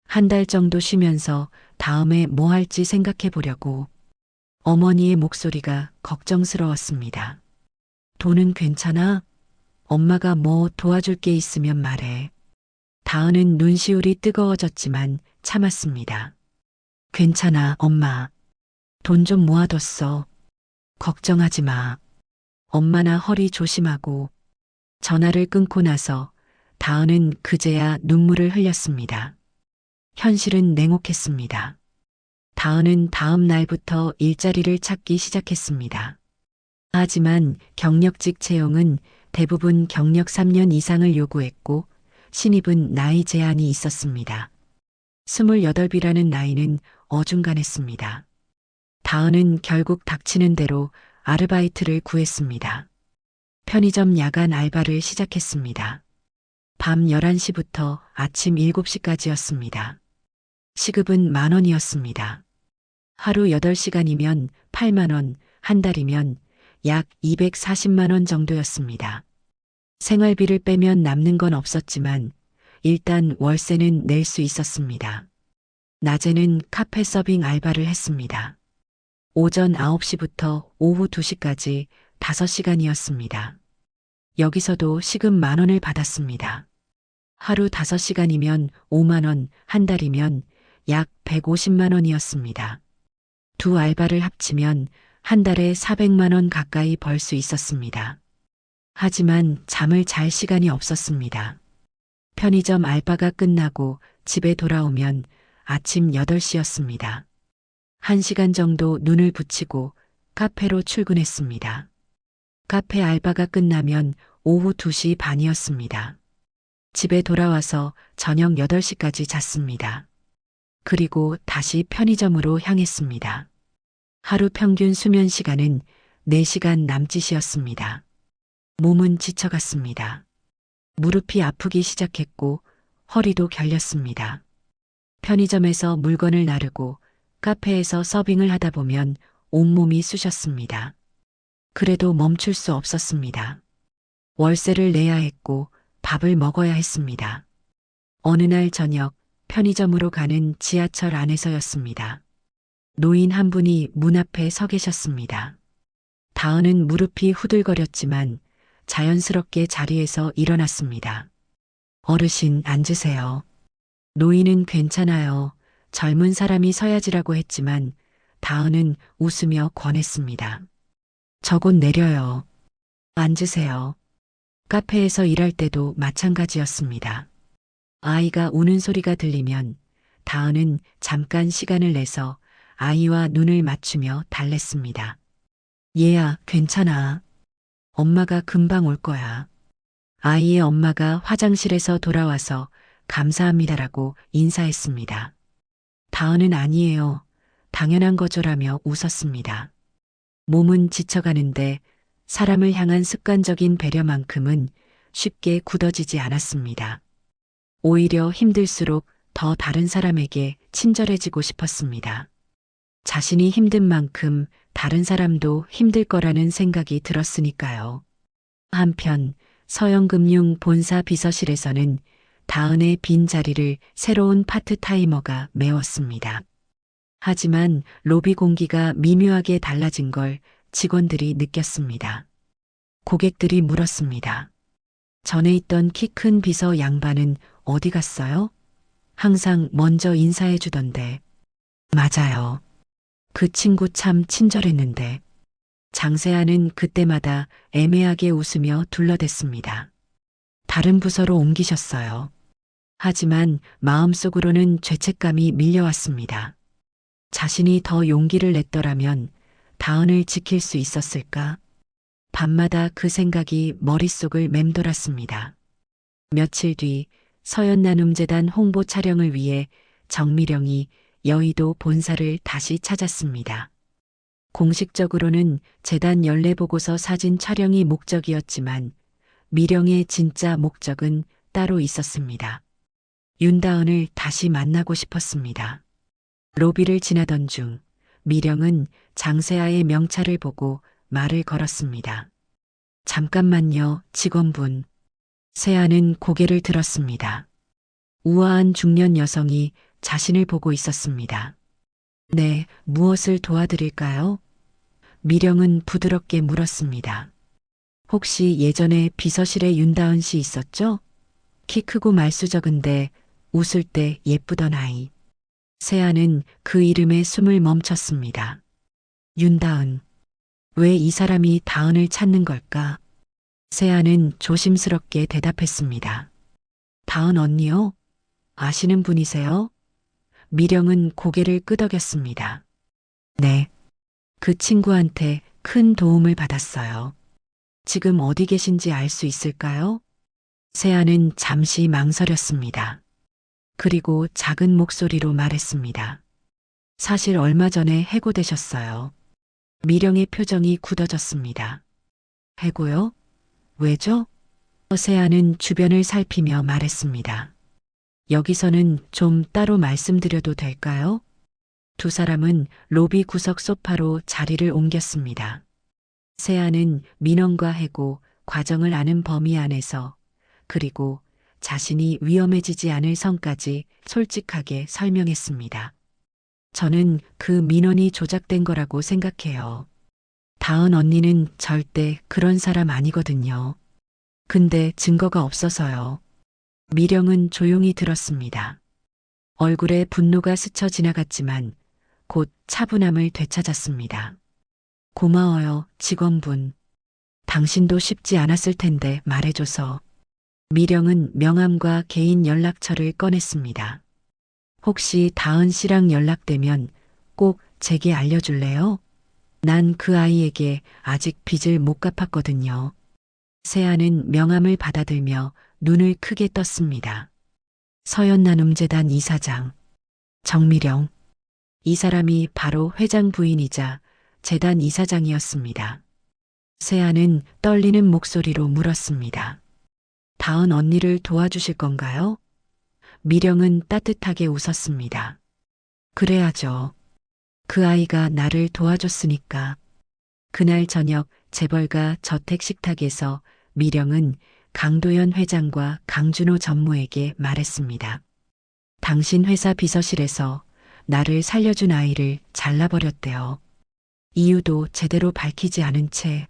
1달 정도 쉬면서 다음에 뭐 할지 생각해 보려고. 어머니의 목소리가 걱정스러웠습니다. 돈은 괜찮아? 엄마가 뭐 도와줄 게 있으면 말해. 다은은 눈시울이 뜨거워졌지만 참았습니다. 괜찮아, 엄마. 돈 좀 모아뒀어. 걱정하지 마. 엄마나 허리 조심하고. 전화를 끊고 나서 다은은 그제야 눈물을 흘렸습니다. 현실은 냉혹했습니다. 다은은 다음 날부터 일자리를 찾기 시작했습니다. 하지만 경력직 채용은 대부분 경력 3년 이상을 요구했고 신입은 나이 제한이 있었습니다. 28이라는 나이는 어중간했습니다. 다은은 결국 닥치는 대로 아르바이트를 구했습니다. 편의점 야간 알바를 시작했습니다. 밤 11시부터 아침 7시까지였습니다. 시급은 10,000원이었습니다. 하루 8시간이면 8만 원, 한 달이면 약 240만 원 정도였습니다. 생활비를 빼면 남는 건 없었지만 일단 월세는 낼 수 있었습니다. 낮에는 카페 서빙 알바를 했습니다. 오전 9시부터 오후 2시까지 5시간이었습니다. 여기서도 시급 10,000원을 받았습니다. 하루 5시간이면 5만 원, 한 달이면 약 150만 원이었습니다. 두 알바를 합치면 한 달에 400만 원 가까이 벌 수 있었습니다. 하지만 잠을 잘 시간이 없었습니다. 편의점 알바가 끝나고 집에 돌아오면 아침 8시였습니다. 1시간 정도 눈을 붙이고 카페로 출근했습니다. 카페 알바가 끝나면 오후 2시 반이었습니다. 집에 돌아와서 저녁 8시까지 잤습니다. 그리고 다시 편의점으로 향했습니다. 하루 평균 수면 시간은 4시간 남짓이었습니다. 몸은 지쳐갔습니다. 무릎이 아프기 시작했고 허리도 결렸습니다. 편의점에서 물건을 나르고 카페에서 서빙을 하다 보면 온몸이 쑤셨습니다. 그래도 멈출 수 없었습니다. 월세를 내야 했고 밥을 먹어야 했습니다. 어느 날 저녁 편의점으로 가는 지하철 안에서였습니다. 노인 한 분이 문 앞에 서 계셨습니다. 다은은 무릎이 후들거렸지만 자연스럽게 자리에서 일어났습니다. 어르신 앉으세요. 노인은 괜찮아요. 젊은 사람이 서야지라고 했지만 다은은 웃으며 권했습니다. 저 곧 내려요. 앉으세요. 카페에서 일할 때도 마찬가지였습니다. 아이가 우는 소리가 들리면 다은은 잠깐 시간을 내서 아이와 눈을 맞추며 달랬습니다. 얘야, 괜찮아. 엄마가 금방 올 거야. 아이의 엄마가 화장실에서 돌아와서 감사합니다라고 인사했습니다. 다은은 아니에요. 당연한 거죠라며 웃었습니다. 몸은 지쳐가는데 사람을 향한 습관적인 배려만큼은 쉽게 굳어지지 않았습니다. 오히려 힘들수록 더 다른 사람에게 친절해지고 싶었습니다. 자신이 힘든 만큼 다른 사람도 힘들 거라는 생각이 들었으니까요. 한편 서영금융 본사 비서실에서는 다은의 빈 자리를 새로운 파트타이머가 메웠습니다. 하지만 로비 공기가 미묘하게 달라진 걸 직원들이 느꼈습니다. 고객들이 물었습니다. 전에 있던 키 큰 비서 양반은 어디 갔어요? 항상 먼저 인사해 주던데. 맞아요. 그 친구 참 친절했는데. 장세아는 그때마다 애매하게 웃으며 둘러댔습니다. 다른 부서로 옮기셨어요. 하지만 마음속으로는 죄책감이 밀려왔습니다. 자신이 더 용기를 냈더라면 다은을 지킬 수 있었을까? 밤마다 그 생각이 머릿속을 맴돌았습니다. 며칠 뒤 서연나눔재단 홍보 촬영을 위해 정미령이 여의도 본사를 다시 찾았습니다. 공식적으로는 재단 연례보고서 사진 촬영이 목적이었지만 미령의 진짜 목적은 따로 있었습니다. 윤다은을 다시 만나고 싶었습니다. 로비를 지나던 중 미령은 장세아의 명찰을 보고 말을 걸었습니다. 잠깐만요, 직원분. 세아는 고개를 들었습니다. 우아한 중년 여성이 자신을 보고 있었습니다. 네, 무엇을 도와드릴까요? 미령은 부드럽게 물었습니다. 혹시 예전에 비서실에 윤다은 씨 있었죠? 키 크고 말수 적은데 웃을 때 예쁘던 아이. 세아는 그 이름에 숨을 멈췄습니다. 윤다은. 왜 이 사람이 다은을 찾는 걸까? 세아는 조심스럽게 대답했습니다. 다은 언니요? 아시는 분이세요? 미령은 고개를 끄덕였습니다. 네. 그 친구한테 큰 도움을 받았어요. 지금 어디 계신지 알 수 있을까요? 세아는 잠시 망설였습니다. 그리고 작은 목소리로 말했습니다. 사실 얼마 전에 해고되셨어요. 미령의 표정이 굳어졌습니다. 해고요? 왜죠? 세아는 주변을 살피며 말했습니다. 여기서는 좀 따로 말씀드려도 될까요? 두 사람은 로비 구석 소파로 자리를 옮겼습니다. 세아는 민원과 해고, 과정을 아는 범위 안에서 그리고 자신이 위험해지지 않을 선까지 솔직하게 설명했습니다. 저는 그 민원이 조작된 거라고 생각해요. 다은 언니는 절대 그런 사람 아니거든요. 근데 증거가 없어서요. 미령은 조용히 들었습니다. 얼굴에 분노가 스쳐 지나갔지만 곧 차분함을 되찾았습니다. 고마워요, 직원분. 당신도 쉽지 않았을 텐데 말해줘서. 미령은 명함과 개인 연락처를 꺼냈습니다. 혹시 다은 씨랑 연락되면 꼭 제게 알려줄래요? 난 그 아이에게 아직 빚을 못 갚았거든요. 세아는 명함을 받아들며 눈을 크게 떴습니다. 서연나눔재단 이사장 정미령. 이 사람이 바로 회장 부인이자 재단 이사장이었습니다. 세아는 떨리는 목소리로 물었습니다. 다은 언니를 도와주실 건가요? 미령은 따뜻하게 웃었습니다. 그래야죠. 그 아이가 나를 도와줬으니까. 그날 저녁 재벌가 저택 식탁에서 미령은 강도연 회장과 강준호 전무에게 말했습니다. 당신 회사 비서실에서 나를 살려준 아이를 잘라버렸대요. 이유도 제대로 밝히지 않은 채.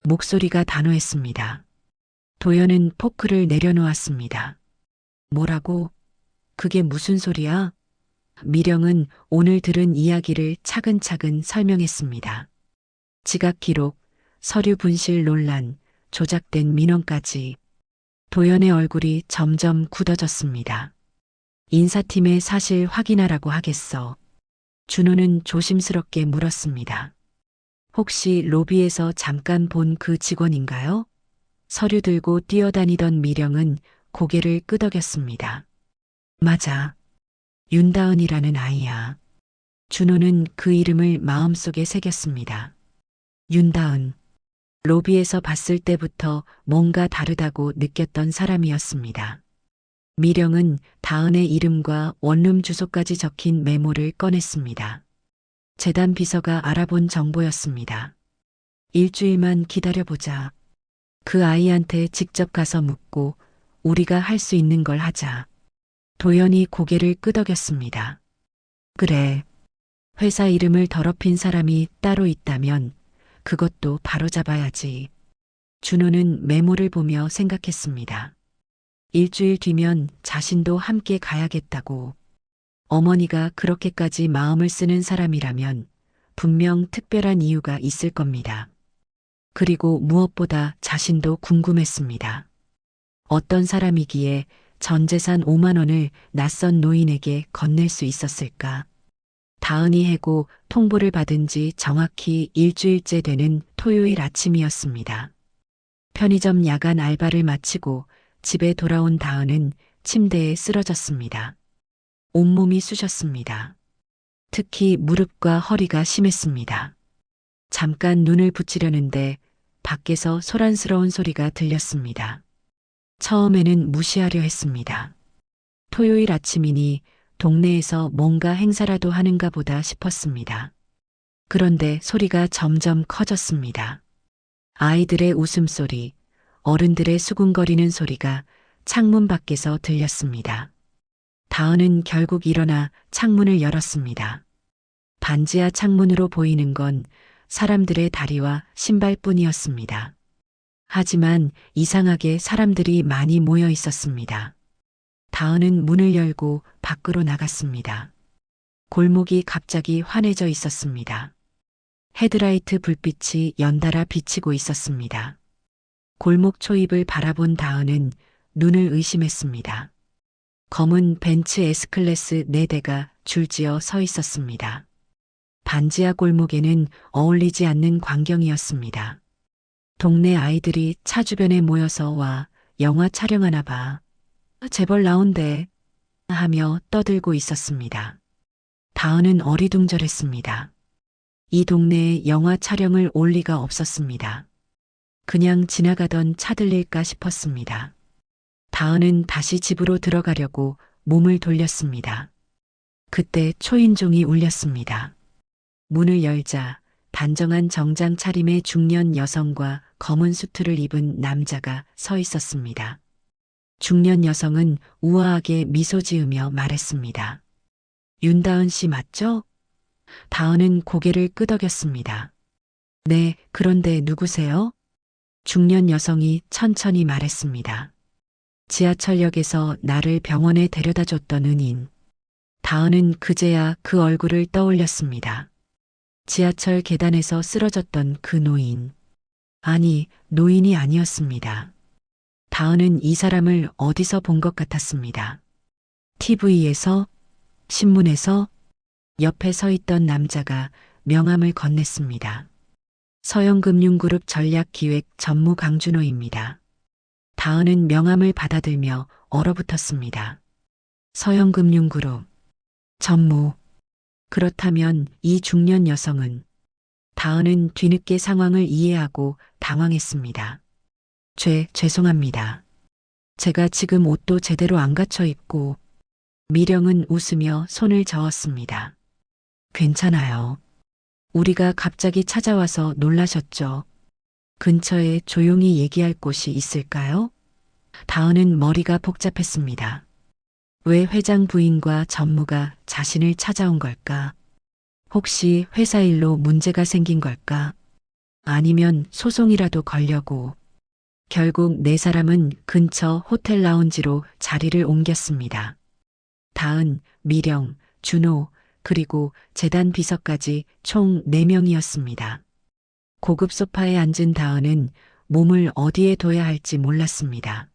목소리가 단호했습니다. 도연은 포크를 내려놓았습니다. 뭐라고? 그게 무슨 소리야? 미령은 오늘 들은 이야기를 차근차근 설명했습니다. 지각 기록, 서류 분실 논란, 조작된 민원까지. 도연의 얼굴이 점점 굳어졌습니다. 인사팀에 사실 확인하라고 하겠어. 준호는 조심스럽게 물었습니다. 혹시 로비에서 잠깐 본 그 직원인가요? 서류 들고 뛰어다니던 미령은 고개를 끄덕였습니다. 맞아. 윤다은이라는 아이야. 준호는 그 이름을 마음속에 새겼습니다. 윤다은. 로비에서 봤을 때부터 뭔가 다르다고 느꼈던 사람이었습니다. 미령은 다은의 이름과 원룸 주소까지 적힌 메모를 꺼냈습니다. 재단 비서가 알아본 정보였습니다. 일주일만 기다려보자. 그 아이한테 직접 가서 묻고 우리가 할 수 있는 걸 하자. 도연이 고개를 끄덕였습니다. 그래. 회사 이름을 더럽힌 사람이 따로 있다면 그것도 바로잡아야지. 준호는 메모를 보며 생각했습니다. 일주일 뒤면 자신도 함께 가야겠다고. 어머니가 그렇게까지 마음을 쓰는 사람이라면 분명 특별한 이유가 있을 겁니다. 그리고 무엇보다 자신도 궁금했습니다. 어떤 사람이기에 전 재산 5만 원을 낯선 노인에게 건넬 수 있었을까? 다은이 해고 통보를 받은 지 정확히 일주일째 되는 토요일 아침이었습니다. 편의점 야간 알바를 마치고 집에 돌아온 다은은 침대에 쓰러졌습니다. 온몸이 쑤셨습니다. 특히 무릎과 허리가 심했습니다. 잠깐 눈을 붙이려는데 밖에서 소란스러운 소리가 들렸습니다. 처음에는 무시하려 했습니다. 토요일 아침이니 동네에서 뭔가 행사라도 하는가 보다 싶었습니다. 그런데 소리가 점점 커졌습니다. 아이들의 웃음소리, 어른들의 수군거리는 소리가 창문 밖에서 들렸습니다. 다은은 결국 일어나 창문을 열었습니다. 반지하 창문으로 보이는 건 사람들의 다리와 신발뿐이었습니다. 하지만 이상하게 사람들이 많이 모여 있었습니다. 다은은 문을 열고 밖으로 나갔습니다. 골목이 갑자기 환해져 있었습니다. 헤드라이트 불빛이 연달아 비치고 있었습니다. 골목 초입을 바라본 다은은 눈을 의심했습니다. 검은 벤츠 S클래스 4대가 줄지어 서 있었습니다. 반지하 골목에는 어울리지 않는 광경이었습니다. 동네 아이들이 차 주변에 모여서 와 영화 촬영하나 봐. 재벌 나온대 하며 떠들고 있었습니다. 다은은 어리둥절했습니다. 이 동네에 영화 촬영을 올 리가 없었습니다. 그냥 지나가던 차들릴까 싶었습니다. 다은은 다시 집으로 들어가려고 몸을 돌렸습니다. 그때 초인종이 울렸습니다. 문을 열자 단정한 정장 차림의 중년 여성과 검은 수트를 입은 남자가 서 있었습니다. 중년 여성은 우아하게 미소 지으며 말했습니다. 윤다은 씨 맞죠? 다은은 고개를 끄덕였습니다. 네, 그런데 누구세요? 중년 여성이 천천히 말했습니다. 지하철역에서 나를 병원에 데려다 줬던 은인. 다은은 그제야 그 얼굴을 떠올렸습니다. 지하철 계단에서 쓰러졌던 그 노인. 아니, 노인이 아니었습니다. 다은은 이 사람을 어디서 본 것 같았습니다. TV에서, 신문에서, 옆에 서 있던 남자가 명함을 건넸습니다. 서영금융그룹 전략기획 전무 강준호입니다. 다은은 명함을 받아들며 얼어붙었습니다. 서영금융그룹 전무. 그렇다면 이 중년 여성은 다은은 뒤늦게 상황을 이해하고 당황했습니다. 죄송합니다. 제가 지금 옷도 제대로 안 갖춰 입고 미령은 웃으며 손을 저었습니다. 괜찮아요. 우리가 갑자기 찾아와서 놀라셨죠? 근처에 조용히 얘기할 곳이 있을까요? 다은은 머리가 복잡했습니다. 왜 회장 부인과 전무가 자신을 찾아온 걸까? 혹시 회사 일로 문제가 생긴 걸까? 아니면 소송이라도 걸려고. 결국 네 사람은 근처 호텔 라운지로 자리를 옮겼습니다. 다은, 미령, 준호, 그리고 재단 비서까지 총 4명이었습니다. 고급 소파에 앉은 다은은 몸을 어디에 둬야 할지 몰랐습니다.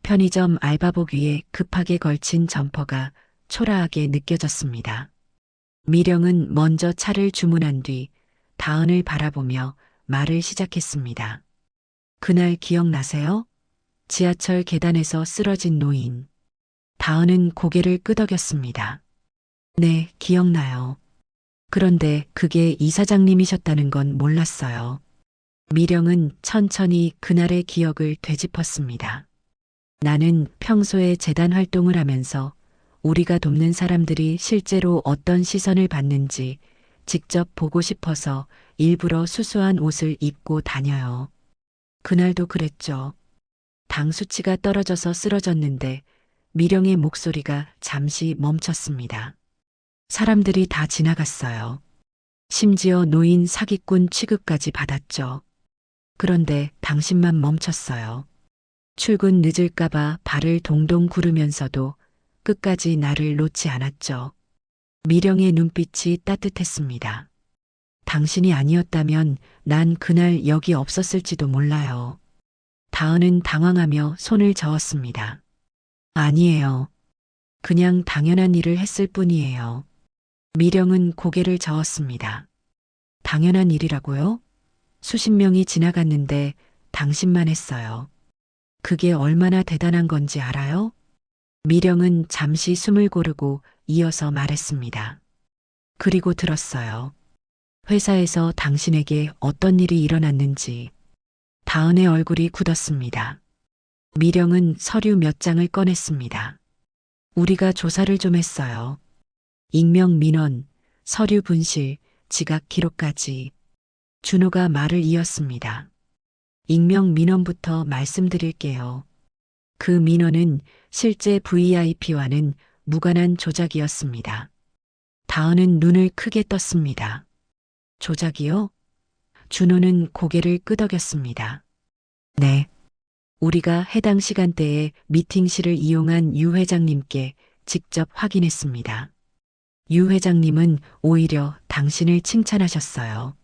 편의점 알바복 위에 급하게 걸친 점퍼가 초라하게 느껴졌습니다. 미령은 먼저 차를 주문한 뒤 다은을 바라보며 말을 시작했습니다. 그날 기억나세요? 지하철 계단에서 쓰러진 노인. 다은은 고개를 끄덕였습니다. 네, 기억나요. 그런데 그게 이사장님이셨다는 건 몰랐어요. 미령은 천천히 그날의 기억을 되짚었습니다. 나는 평소에 재단 활동을 하면서 우리가 돕는 사람들이 실제로 어떤 시선을 받는지 직접 보고 싶어서 일부러 수수한 옷을 입고 다녀요. 그날도 그랬죠. 당 수치가 떨어져서 쓰러졌는데 미령의 목소리가 잠시 멈췄습니다. 사람들이 다 지나갔어요. 심지어 노인 사기꾼 취급까지 받았죠. 그런데 당신만 멈췄어요. 출근 늦을까봐 발을 동동 구르면서도 끝까지 나를 놓지 않았죠. 미령의 눈빛이 따뜻했습니다. 당신이 아니었다면 난 그날 여기 없었을지도 몰라요. 다은은 당황하며 손을 저었습니다. 아니에요. 그냥 당연한 일을 했을 뿐이에요. 미령은 고개를 저었습니다. 당연한 일이라고요? 수십 명이 지나갔는데 당신만 했어요. 그게 얼마나 대단한 건지 알아요? 미령은 잠시 숨을 고르고 이어서 말했습니다. 그리고 들었어요. 회사에서 당신에게 어떤 일이 일어났는지. 다은의 얼굴이 굳었습니다. 미령은 서류 몇 장을 꺼냈습니다. 우리가 조사를 좀 했어요. 익명 민원, 서류 분실, 지각 기록까지. 준호가 말을 이었습니다. 익명 민원부터 말씀드릴게요. 그 민원은 실제 VIP와는 무관한 조작이었습니다. 다은은 눈을 크게 떴습니다. 조작이요? 준호는 고개를 끄덕였습니다. 네. 우리가 해당 시간대에 미팅실을 이용한 유 회장님께 직접 확인했습니다. 유 회장님은 오히려 당신을 칭찬하셨어요.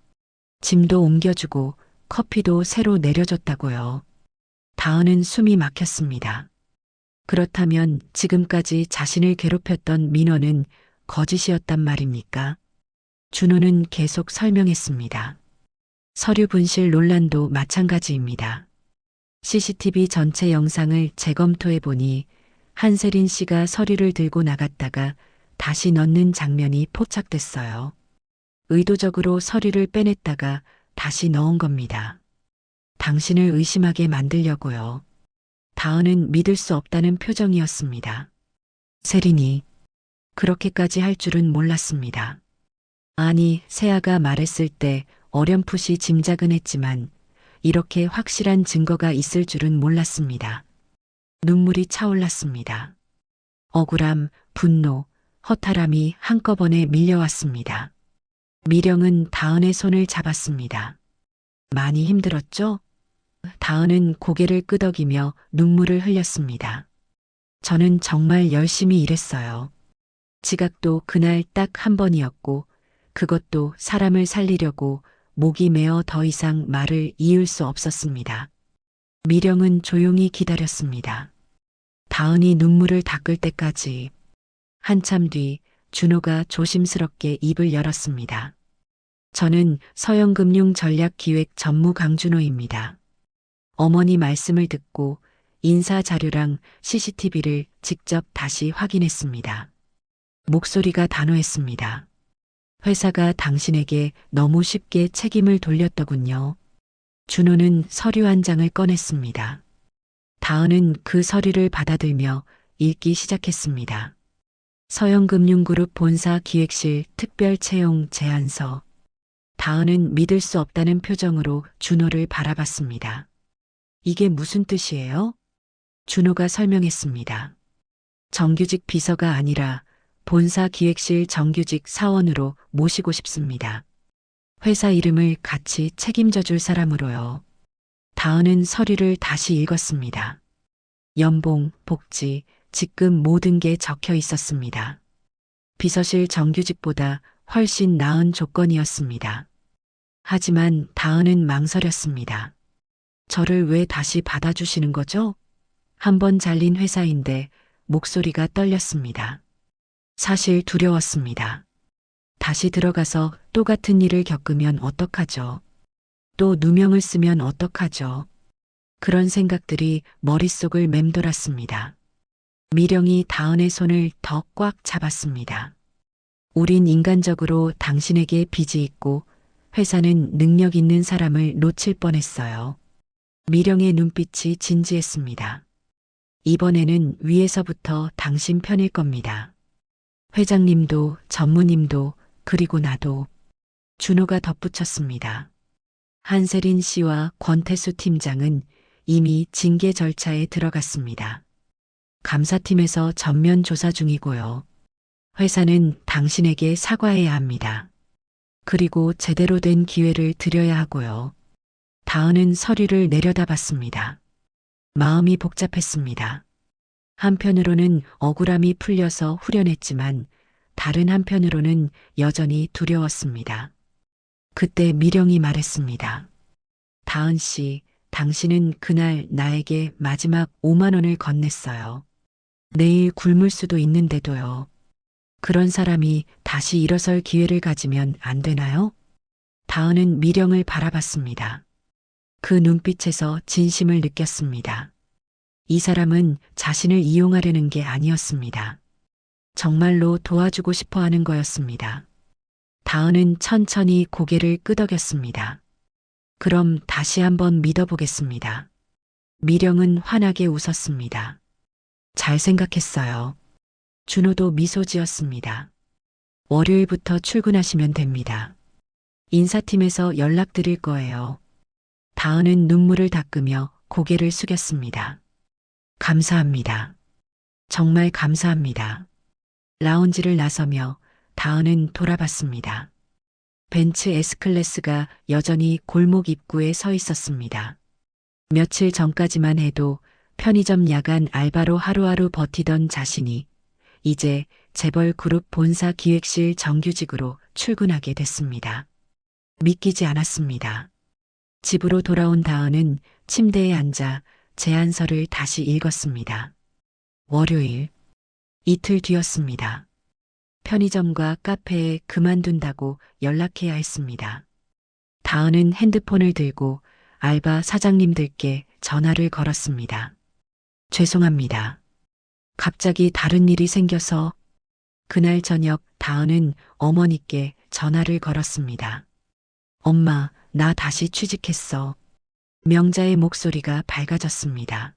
짐도 옮겨주고 커피도 새로 내려줬다고요. 다은은 숨이 막혔습니다. 그렇다면 지금까지 자신을 괴롭혔던 민원은 거짓이었단 말입니까? 준호는 계속 설명했습니다. 서류 분실 논란도 마찬가지입니다. CCTV 전체 영상을 재검토해 보니 한세린 씨가 서류를 들고 나갔다가 다시 넣는 장면이 포착됐어요. 의도적으로 서류를 빼냈다가 다시 넣은 겁니다. 당신을 의심하게 만들려고요. 다은은 믿을 수 없다는 표정이었습니다. 세린이 그렇게까지 할 줄은 몰랐습니다. 아니, 세아가 말했을 때 어렴풋이 짐작은 했지만 이렇게 확실한 증거가 있을 줄은 몰랐습니다. 눈물이 차올랐습니다. 억울함, 분노, 허탈함이 한꺼번에 밀려왔습니다. 미령은 다은의 손을 잡았습니다. 많이 힘들었죠? 다은은 고개를 끄덕이며 눈물을 흘렸습니다. 저는 정말 열심히 일했어요. 지각도 그날 딱 한 번이었고 그것도 사람을 살리려고 목이 메어 더 이상 말을 이을 수 없었습니다. 미령은 조용히 기다렸습니다. 다은이 눈물을 닦을 때까지. 한참 뒤 준호가 조심스럽게 입을 열었습니다. 저는 서영금융전략기획 전무 강준호입니다. 어머니 말씀을 듣고 인사 자료랑 CCTV를 직접 다시 확인했습니다. 목소리가 단호했습니다. 회사가 당신에게 너무 쉽게 책임을 돌렸더군요. 준호는 서류 한 장을 꺼냈습니다. 다은은 그 서류를 받아들며 읽기 시작했습니다. 서영금융그룹 본사 기획실 특별 채용 제안서. 다은은 믿을 수 없다는 표정으로 준호를 바라봤습니다. 이게 무슨 뜻이에요? 준호가 설명했습니다. 정규직 비서가 아니라 본사 기획실 정규직 사원으로 모시고 싶습니다. 회사 이름을 같이 책임져 줄 사람으로요. 다은은 서류를 다시 읽었습니다. 연봉, 복지, 직급 모든 게 적혀 있었습니다. 비서실 정규직보다 훨씬 나은 조건이었습니다. 하지만 다은은 망설였습니다. 저를 왜 다시 받아주시는 거죠? 한 번 잘린 회사인데 목소리가 떨렸습니다. 사실 두려웠습니다. 다시 들어가서 또 같은 일을 겪으면 어떡하죠? 또 누명을 쓰면 어떡하죠? 그런 생각들이 머릿속을 맴돌았습니다. 미령이 다은의 손을 더 꽉 잡았습니다. 우린 인간적으로 당신에게 빚이 있고 회사는 능력 있는 사람을 놓칠 뻔했어요. 미령의 눈빛이 진지했습니다. 이번에는 위에서부터 당신 편일 겁니다. 회장님도 전무님도 그리고 나도. 준호가 덧붙였습니다. 한세린 씨와 권태수 팀장은 이미 징계 절차에 들어갔습니다. 감사팀에서 전면 조사 중이고요. 회사는 당신에게 사과해야 합니다. 그리고 제대로 된 기회를 드려야 하고요. 다은은 서류를 내려다봤습니다. 마음이 복잡했습니다. 한편으로는 억울함이 풀려서 후련했지만 다른 한편으로는 여전히 두려웠습니다. 그때 미령이 말했습니다. 다은 씨, 당신은 그날 나에게 마지막 5만 원을 건넸어요. 내일 굶을 수도 있는데도요. 그런 사람이 다시 일어설 기회를 가지면 안 되나요? 다은은 미령을 바라봤습니다. 그 눈빛에서 진심을 느꼈습니다. 이 사람은 자신을 이용하려는 게 아니었습니다. 정말로 도와주고 싶어 하는 거였습니다. 다은은 천천히 고개를 끄덕였습니다. 그럼 다시 한번 믿어보겠습니다. 미령은 환하게 웃었습니다. 잘 생각했어요. 준호도 미소 지었습니다. 월요일부터 출근하시면 됩니다. 인사팀에서 연락드릴 거예요. 다은은 눈물을 닦으며 고개를 숙였습니다. 감사합니다. 정말 감사합니다. 라운지를 나서며 다은은 돌아봤습니다. 벤츠 S클래스가 여전히 골목 입구에 서 있었습니다. 며칠 전까지만 해도 편의점 야간 알바로 하루하루 버티던 자신이 이제 재벌 그룹 본사 기획실 정규직으로 출근하게 됐습니다. 믿기지 않았습니다. 집으로 돌아온 다은은 침대에 앉아 제안서를 다시 읽었습니다. 월요일, 이틀 뒤였습니다. 편의점과 카페에 그만둔다고 연락해야 했습니다. 다은은 핸드폰을 들고 알바 사장님들께 전화를 걸었습니다. 죄송합니다. 갑자기 다른 일이 생겨서. 그날 저녁 다은은 어머니께 전화를 걸었습니다. 엄마, 나 다시 취직했어. 명자의 목소리가 밝아졌습니다.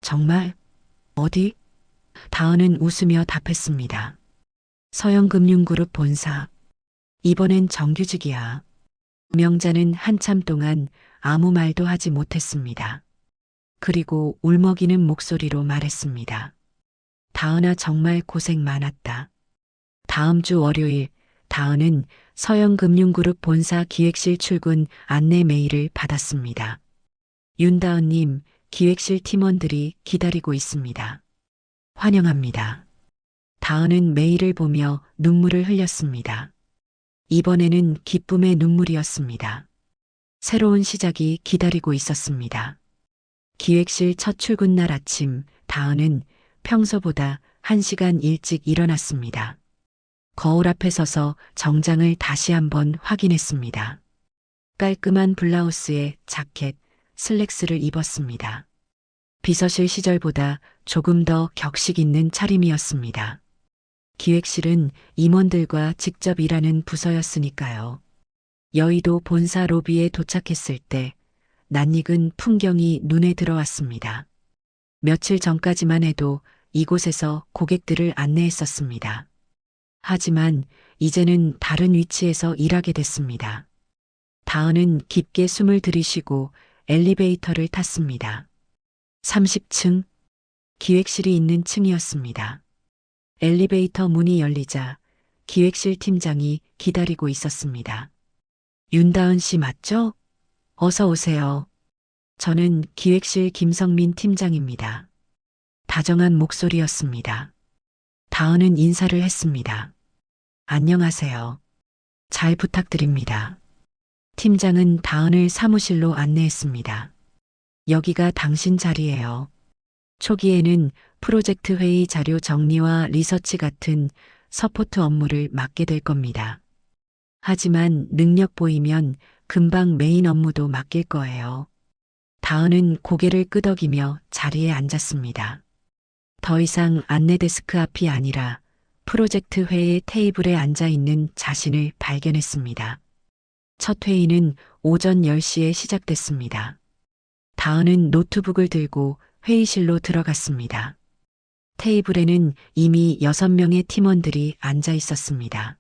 정말? 어디? 다은은 웃으며 답했습니다. 서영금융그룹 본사. 이번엔 정규직이야. 명자는 한참 동안 아무 말도 하지 못했습니다. 그리고 울먹이는 목소리로 말했습니다. 다은아 정말 고생 많았다. 다음 주 월요일 다은은 서영금융그룹 본사 기획실 출근 안내 메일을 받았습니다. 윤다은님, 기획실 팀원들이 기다리고 있습니다. 환영합니다. 다은은 메일을 보며 눈물을 흘렸습니다. 이번에는 기쁨의 눈물이었습니다. 새로운 시작이 기다리고 있었습니다. 기획실 첫 출근 날 아침, 다은은 평소보다 1시간 일찍 일어났습니다. 거울 앞에 서서 정장을 다시 한번 확인했습니다. 깔끔한 블라우스에 자켓, 슬랙스를 입었습니다. 비서실 시절보다 조금 더 격식 있는 차림이었습니다. 기획실은 임원들과 직접 일하는 부서였으니까요. 여의도 본사 로비에 도착했을 때 낯익은 풍경이 눈에 들어왔습니다. 며칠 전까지만 해도 이곳에서 고객들을 안내했었습니다. 하지만 이제는 다른 위치에서 일하게 됐습니다. 다은은 깊게 숨을 들이쉬고 엘리베이터를 탔습니다. 30층, 기획실이 있는 층이었습니다. 엘리베이터 문이 열리자 기획실 팀장이 기다리고 있었습니다. 윤다은 씨 맞죠? 어서 오세요. 저는 기획실 김성민 팀장입니다. 다정한 목소리였습니다. 다은은 인사를 했습니다. 안녕하세요. 잘 부탁드립니다. 팀장은 다은을 사무실로 안내했습니다. 여기가 당신 자리예요. 초기에는 프로젝트 회의 자료 정리와 리서치 같은 서포트 업무를 맡게 될 겁니다. 하지만 능력 보이면 금방 메인 업무도 맡길 거예요. 다은은 고개를 끄덕이며 자리에 앉았습니다. 더 이상 안내 데스크 앞이 아니라 프로젝트 회의 테이블에 앉아 있는 자신을 발견했습니다. 첫 회의는 오전 10시에 시작됐습니다. 다은은 노트북을 들고 회의실로 들어갔습니다. 테이블에는 이미 6명의 팀원들이 앉아 있었습니다.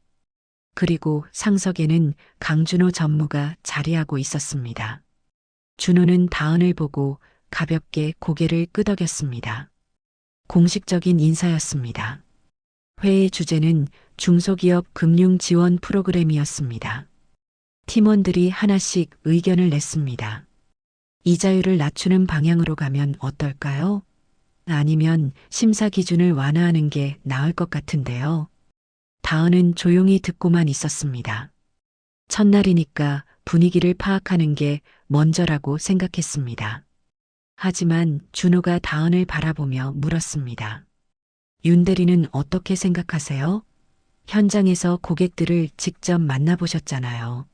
그리고 상석에는 강준호 전무가 자리하고 있었습니다. 준호는 다은을 보고 가볍게 고개를 끄덕였습니다. 공식적인 인사였습니다. 회의 주제는 중소기업 금융 지원 프로그램이었습니다. 팀원들이 하나씩 의견을 냈습니다. 이자율을 낮추는 방향으로 가면 어떨까요? 아니면 심사 기준을 완화하는 게 나을 것 같은데요. 다은은 조용히 듣고만 있었습니다. 첫날이니까 분위기를 파악하는 게 먼저라고 생각했습니다. 하지만 준호가 다은을 바라보며 물었습니다. 윤 대리는 어떻게 생각하세요? 현장에서 고객들을 직접 만나보셨잖아요.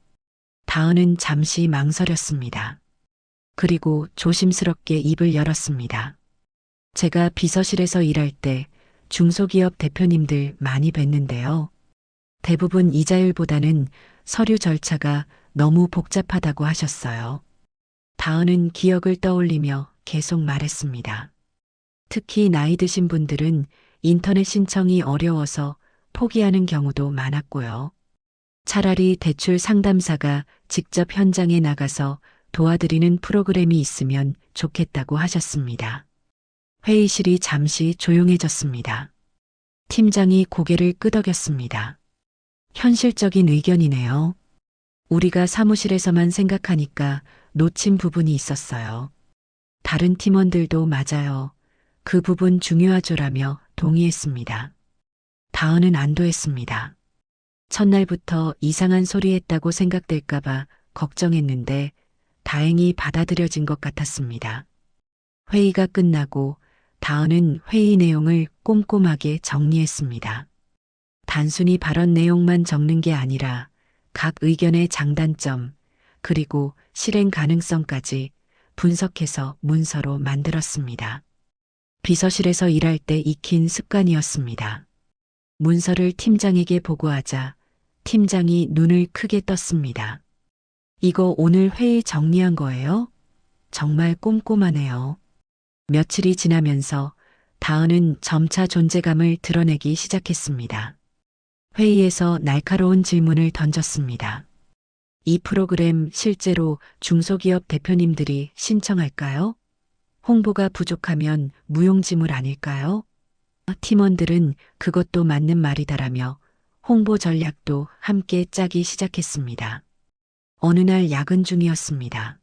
다은은 잠시 망설였습니다. 그리고 조심스럽게 입을 열었습니다. 제가 비서실에서 일할 때 중소기업 대표님들 많이 뵀는데요. 대부분 이자율보다는 서류 절차가 너무 복잡하다고 하셨어요. 다은은 기억을 떠올리며 계속 말했습니다. 특히 나이 드신 분들은 인터넷 신청이 어려워서 포기하는 경우도 많았고요. 차라리 대출 상담사가 직접 현장에 나가서 도와드리는 프로그램이 있으면 좋겠다고 하셨습니다. 회의실이 잠시 조용해졌습니다. 팀장이 고개를 끄덕였습니다. 현실적인 의견이네요. 우리가 사무실에서만 생각하니까 놓친 부분이 있었어요. 다른 팀원들도 맞아요. 그 부분 중요하죠라며 동의했습니다. 다은은 안도했습니다. 첫날부터 이상한 소리 했다고 생각될까봐 걱정했는데 다행히 받아들여진 것 같았습니다. 회의가 끝나고 다은은 회의 내용을 꼼꼼하게 정리했습니다. 단순히 발언 내용만 적는 게 아니라 각 의견의 장단점, 그리고 실행 가능성까지 분석해서 문서로 만들었습니다. 비서실에서 일할 때 익힌 습관이었습니다. 문서를 팀장에게 보고하자 팀장이 눈을 크게 떴습니다. 이거 오늘 회의 정리한 거예요? 정말 꼼꼼하네요. 며칠이 지나면서 다은은 점차 존재감을 드러내기 시작했습니다. 회의에서 날카로운 질문을 던졌습니다. 이 프로그램 실제로 중소기업 대표님들이 신청할까요? 홍보가 부족하면 무용지물 아닐까요? 팀원들은 그것도 맞는 말이다라며 홍보 전략도 함께 짜기 시작했습니다. 어느 날 야근 중이었습니다.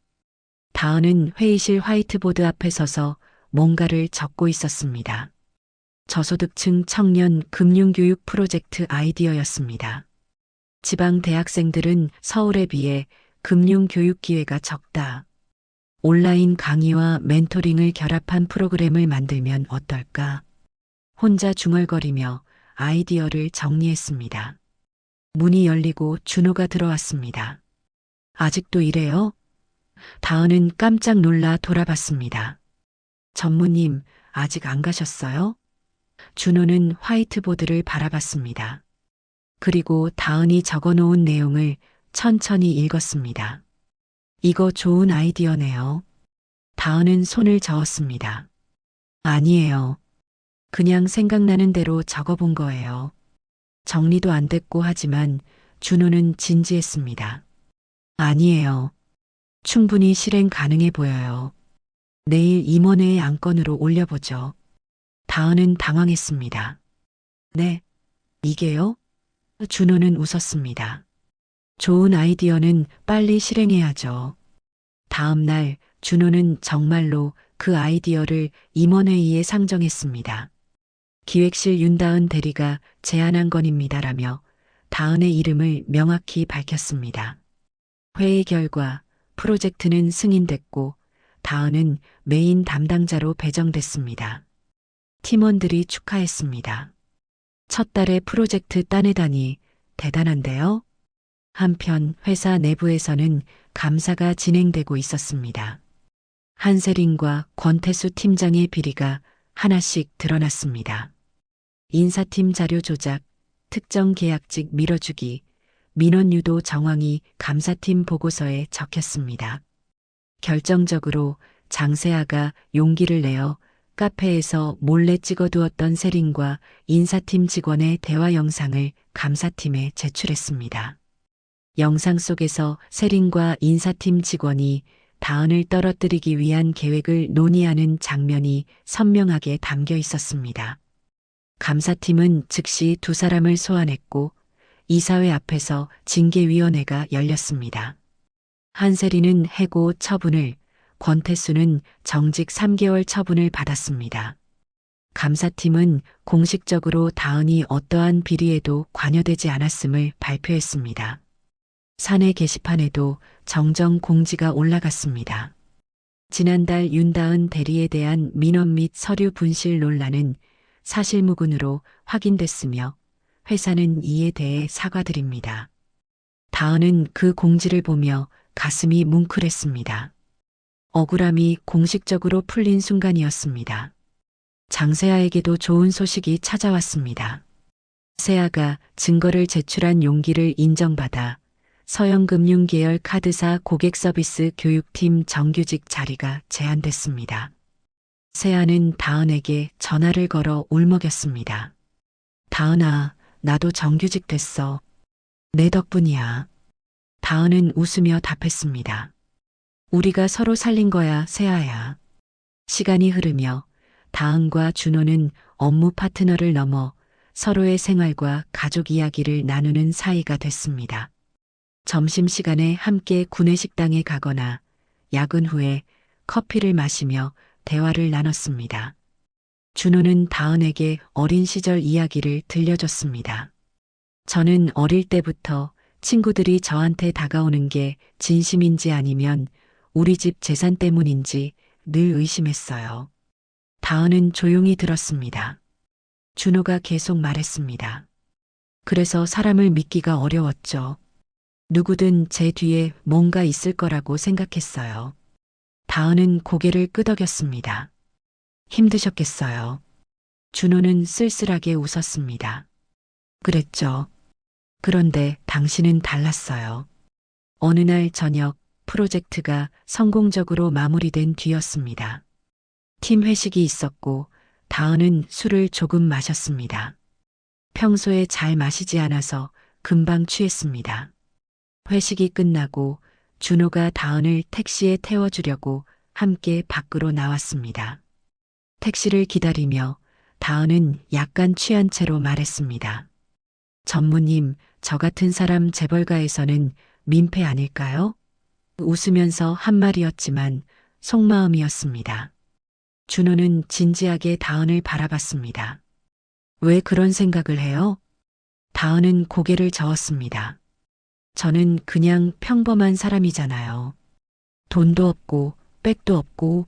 다은은 회의실 화이트보드 앞에 서서 뭔가를 적고 있었습니다. 저소득층 청년 금융교육 프로젝트 아이디어였습니다. 지방 대학생들은 서울에 비해 금융교육 기회가 적다. 온라인 강의와 멘토링을 결합한 프로그램을 만들면 어떨까? 혼자 중얼거리며 아이디어를 정리했습니다. 문이 열리고 준호가 들어왔습니다. 아직도 이래요? 다은은 깜짝 놀라 돌아봤습니다. 전무님, 아직 안 가셨어요? 준호는 화이트보드를 바라봤습니다. 그리고 다은이 적어놓은 내용을 천천히 읽었습니다. 이거 좋은 아이디어네요. 다은은 손을 저었습니다. 아니에요. 그냥 생각나는 대로 적어본 거예요. 정리도 안 됐고 하지만 준호는 진지했습니다. 아니에요. 충분히 실행 가능해 보여요. 내일 임원회의 안건으로 올려보죠. 다은은 당황했습니다. 네, 이게요? 준호는 웃었습니다. 좋은 아이디어는 빨리 실행해야죠. 다음 날 준호는 정말로 그 아이디어를 임원회의에 상정했습니다. 기획실 윤다은 대리가 제안한 건입니다라며 다은의 이름을 명확히 밝혔습니다. 회의 결과 프로젝트는 승인됐고 다은은 메인 담당자로 배정됐습니다. 팀원들이 축하했습니다. 첫 달에 프로젝트 따내다니 대단한데요? 한편 회사 내부에서는 감사가 진행되고 있었습니다. 한세린과 권태수 팀장의 비리가 하나씩 드러났습니다. 인사팀 자료 조작, 특정 계약직 밀어주기, 민원 유도 정황이 감사팀 보고서에 적혔습니다. 결정적으로 장세아가 용기를 내어 카페에서 몰래 찍어두었던 세린과 인사팀 직원의 대화 영상을 감사팀에 제출했습니다. 영상 속에서 세린과 인사팀 직원이 다은을 떨어뜨리기 위한 계획을 논의하는 장면이 선명하게 담겨 있었습니다. 감사팀은 즉시 두 사람을 소환했고 이사회 앞에서 징계위원회가 열렸습니다. 한세린은 해고 처분을, 권태수는 정직 3개월 처분을 받았습니다. 감사팀은 공식적으로 다은이 어떠한 비리에도 관여되지 않았음을 발표했습니다. 사내 게시판에도 정정 공지가 올라갔습니다. 지난달 윤다은 대리에 대한 민원 및 서류 분실 논란은 사실무근으로 확인됐으며 회사는 이에 대해 사과드립니다. 다은은 그 공지를 보며 가슴이 뭉클했습니다. 억울함이 공식적으로 풀린 순간이었습니다. 장세아에게도 좋은 소식이 찾아왔습니다. 세아가 증거를 제출한 용기를 인정받아 서영금융 계열 카드사 고객서비스 교육팀 정규직 자리가 제안됐습니다. 세아는 다은에게 전화를 걸어 울먹였습니다. 다은아, 나도 정규직 됐어. 내 덕분이야. 다은은 웃으며 답했습니다. 우리가 서로 살린 거야, 세아야. 시간이 흐르며 다은과 준호는 업무 파트너를 넘어 서로의 생활과 가족 이야기를 나누는 사이가 됐습니다. 점심시간에 함께 구내식당에 가거나 야근 후에 커피를 마시며 대화를 나눴습니다. 준호는 다은에게 어린 시절 이야기를 들려줬습니다. 저는 어릴 때부터 친구들이 저한테 다가오는 게 진심인지 아니면 우리 집 재산 때문인지 늘 의심했어요. 다은은 조용히 들었습니다. 준호가 계속 말했습니다. 그래서 사람을 믿기가 어려웠죠. 누구든 제 뒤에 뭔가 있을 거라고 생각했어요. 다은은 고개를 끄덕였습니다. 힘드셨겠어요. 준호는 쓸쓸하게 웃었습니다. 그랬죠. 그런데 당신은 달랐어요. 어느 날 저녁 프로젝트가 성공적으로 마무리된 뒤였습니다. 팀 회식이 있었고 다은은 술을 조금 마셨습니다. 평소에 잘 마시지 않아서 금방 취했습니다. 회식이 끝나고 준호가 다은을 택시에 태워주려고 함께 밖으로 나왔습니다. 택시를 기다리며 다은은 약간 취한 채로 말했습니다. 전무님, 저 같은 사람 재벌가에서는 민폐 아닐까요? 웃으면서 한 말이었지만 속마음이었습니다. 준호는 진지하게 다은을 바라봤습니다. 왜 그런 생각을 해요? 다은은 고개를 저었습니다. 저는 그냥 평범한 사람이잖아요. 돈도 없고 백도 없고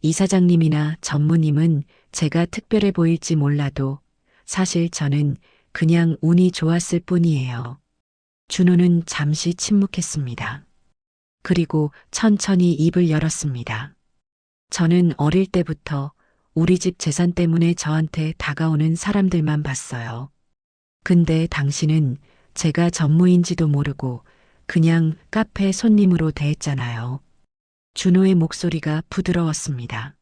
이사장님이나 전무님은 제가 특별해 보일지 몰라도 사실 저는 그냥 운이 좋았을 뿐이에요. 준호는 잠시 침묵했습니다. 그리고 천천히 입을 열었습니다. 저는 어릴 때부터 우리 집 재산 때문에 저한테 다가오는 사람들만 봤어요. 근데 당신은 제가 전무인지도 모르고 그냥 카페 손님으로 대했잖아요. 준호의 목소리가 부드러웠습니다.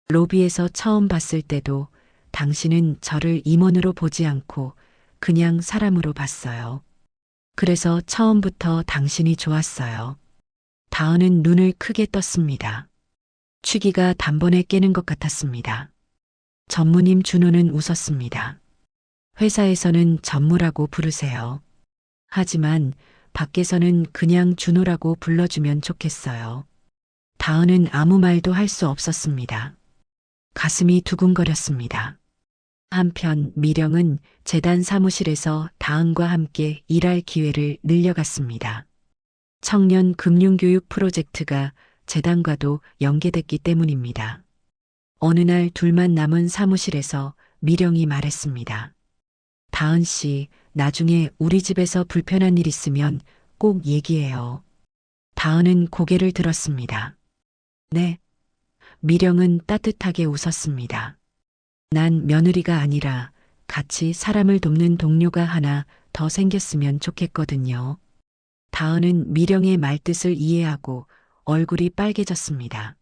로비에서 처음 봤을 때도 당신은 저를 임원으로 보지 않고 그냥 사람으로 봤어요. 그래서 처음부터 당신이 좋았어요. 다은은 눈을 크게 떴습니다. 취기가 단번에 깨는 것 같았습니다. 전무님. 준호는 웃었습니다. 회사에서는 전무라고 부르세요. 하지만 밖에서는 그냥 준호라고 불러주면 좋겠어요. 다은은 아무 말도 할 수 없었습니다. 가슴이 두근거렸습니다. 한편 미령은 재단 사무실에서 다은과 함께 일할 기회를 늘려갔습니다. 청년 금융교육 프로젝트가 재단과도 연계됐기 때문입니다. 어느 날 둘만 남은 사무실에서 미령이 말했습니다. 다은 씨, 나중에 우리 집에서 불편한 일 있으면 꼭 얘기해요. 다은은 고개를 들었습니다. 네. 미령은 따뜻하게 웃었습니다. 난 며느리가 아니라 같이 사람을 돕는 동료가 하나 더 생겼으면 좋겠거든요. 다은은 미령의 말뜻을 이해하고 얼굴이 빨개졌습니다.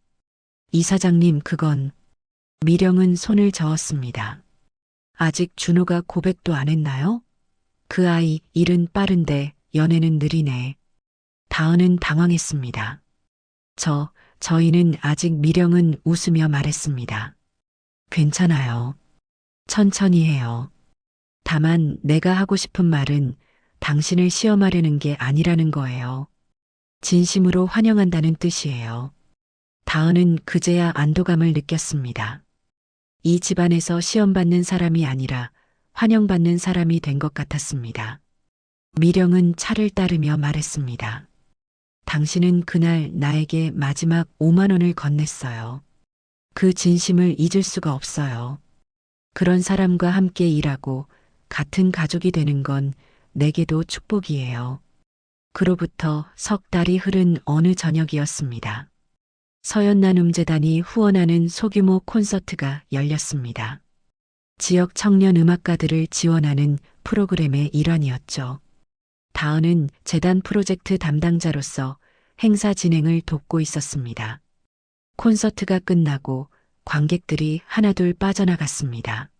이사장님, 그건... 미령은 손을 저었습니다. 아직 준호가 고백도 안 했나요? 그 아이 일은 빠른데 연애는 느리네. 다은은 당황했습니다. 저희는 아직. 미령은 웃으며 말했습니다. 괜찮아요. 천천히 해요. 다만 내가 하고 싶은 말은 당신을 시험하려는 게 아니라는 거예요. 진심으로 환영한다는 뜻이에요. 다은은 그제야 안도감을 느꼈습니다. 이 집안에서 시험받는 사람이 아니라 환영받는 사람이 된 것 같았습니다. 미령은 차를 따르며 말했습니다. 당신은 그날 나에게 마지막 5만 원을 건넸어요. 그 진심을 잊을 수가 없어요. 그런 사람과 함께 일하고 같은 가족이 되는 건 내게도 축복이에요. 그로부터 석 달이 흐른 어느 저녁이었습니다. 서연나눔재단이 후원하는 소규모 콘서트가 열렸습니다. 지역 청년 음악가들을 지원하는 프로그램의 일환이었죠. 다은은 재단 프로젝트 담당자로서 행사 진행을 돕고 있었습니다. 콘서트가 끝나고 관객들이 하나둘 빠져나갔습니다.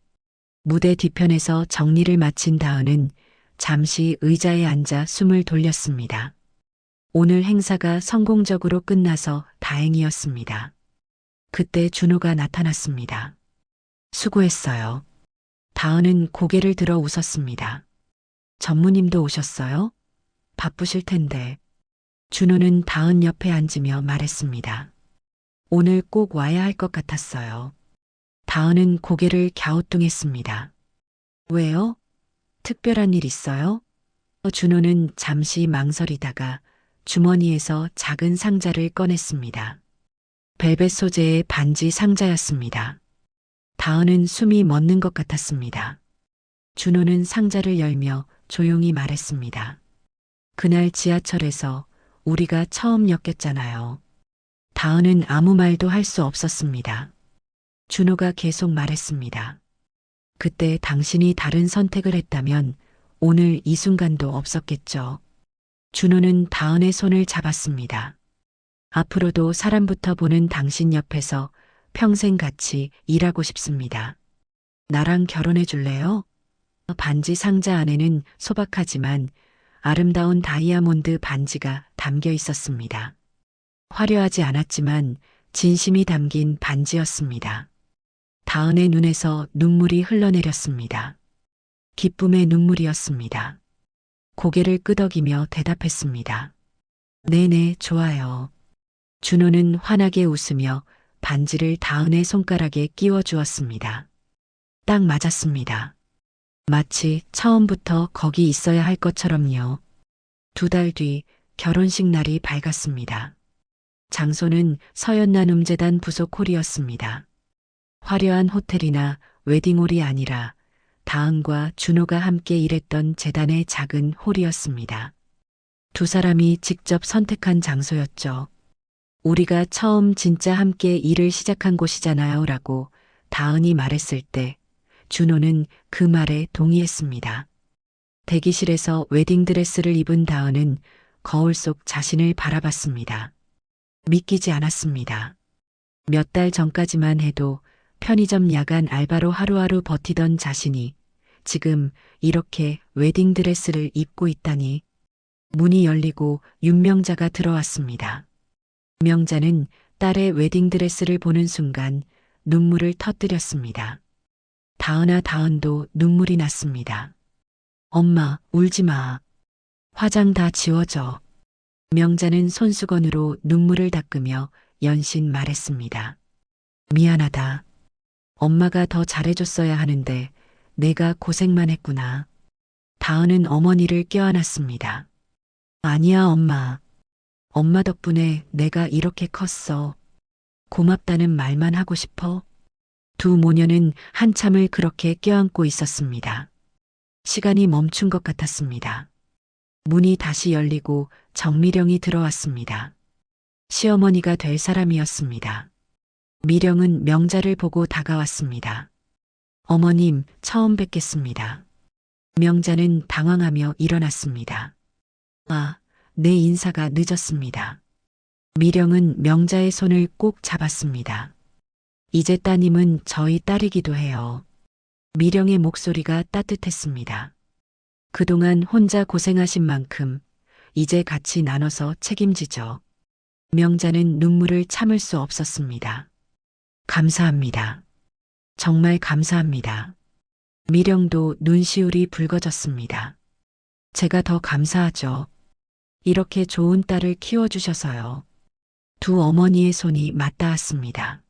무대 뒤편에서 정리를 마친 다은은 잠시 의자에 앉아 숨을 돌렸습니다. 오늘 행사가 성공적으로 끝나서 다행이었습니다. 그때 준호가 나타났습니다. 수고했어요. 다은은 고개를 들어 웃었습니다. 전무님도 오셨어요? 바쁘실 텐데. 준호는 다은 옆에 앉으며 말했습니다. 오늘 꼭 와야 할 것 같았어요. 다은은 고개를 갸우뚱했습니다. 왜요? 특별한 일 있어요? 준호는 잠시 망설이다가 주머니에서 작은 상자를 꺼냈습니다. 벨벳 소재의 반지 상자였습니다. 다은은 숨이 멎는 것 같았습니다. 준호는 상자를 열며 조용히 말했습니다. 그날 지하철에서 우리가 처음 엮였잖아요. 다은은 아무 말도 할 수 없었습니다. 준호가 계속 말했습니다. 그때 당신이 다른 선택을 했다면 오늘 이 순간도 없었겠죠. 준호는 다은의 손을 잡았습니다. 앞으로도 사람부터 보는 당신 옆에서 평생 같이 일하고 싶습니다. 나랑 결혼해 줄래요? 반지 상자 안에는 소박하지만 아름다운 다이아몬드 반지가 담겨 있었습니다. 화려하지 않았지만 진심이 담긴 반지였습니다. 다은의 눈에서 눈물이 흘러내렸습니다. 기쁨의 눈물이었습니다. 고개를 끄덕이며 대답했습니다. 네네, 좋아요. 준호는 환하게 웃으며 반지를 다은의 손가락에 끼워 주었습니다. 딱 맞았습니다. 마치 처음부터 거기 있어야 할 것처럼요. 2달 뒤 결혼식 날이 밝았습니다. 장소는 서연나눔재단 부속 홀이었습니다. 화려한 호텔이나 웨딩홀이 아니라 다은과 준호가 함께 일했던 재단의 작은 홀이었습니다. 두 사람이 직접 선택한 장소였죠. 우리가 처음 진짜 함께 일을 시작한 곳이잖아요 라고 다은이 말했을 때 준호는 그 말에 동의했습니다. 대기실에서 웨딩드레스를 입은 다은은 거울 속 자신을 바라봤습니다. 믿기지 않았습니다. 몇 달 전까지만 해도 편의점 야간 알바로 하루하루 버티던 자신이 지금 이렇게 웨딩드레스를 입고 있다니. 문이 열리고 윤명자가 들어왔습니다. 명자는 딸의 웨딩드레스를 보는 순간 눈물을 터뜨렸습니다. 다은아, 다은도 눈물이 났습니다. 엄마, 울지 마. 화장 다 지워져. 명자는 손수건으로 눈물을 닦으며 연신 말했습니다. 미안하다. 엄마가 더 잘해줬어야 하는데 내가 고생만 했구나. 다은은 어머니를 껴안았습니다. 아니야, 엄마. 엄마 덕분에 내가 이렇게 컸어. 고맙다는 말만 하고 싶어. 두 모녀는 한참을 그렇게 껴안고 있었습니다. 시간이 멈춘 것 같았습니다. 문이 다시 열리고 정미령이 들어왔습니다. 시어머니가 될 사람이었습니다. 미령은 명자를 보고 다가왔습니다. 어머님, 처음 뵙겠습니다. 명자는 당황하며 일어났습니다. 아, 내 인사가 늦었습니다. 미령은 명자의 손을 꼭 잡았습니다. 이제 따님은 저희 딸이기도 해요. 미령의 목소리가 따뜻했습니다. 그동안 혼자 고생하신 만큼 이제 같이 나눠서 책임지죠. 명자는 눈물을 참을 수 없었습니다. 감사합니다. 정말 감사합니다. 미령도 눈시울이 붉어졌습니다. 제가 더 감사하죠. 이렇게 좋은 딸을 키워주셔서요. 두 어머니의 손이 맞닿았습니다.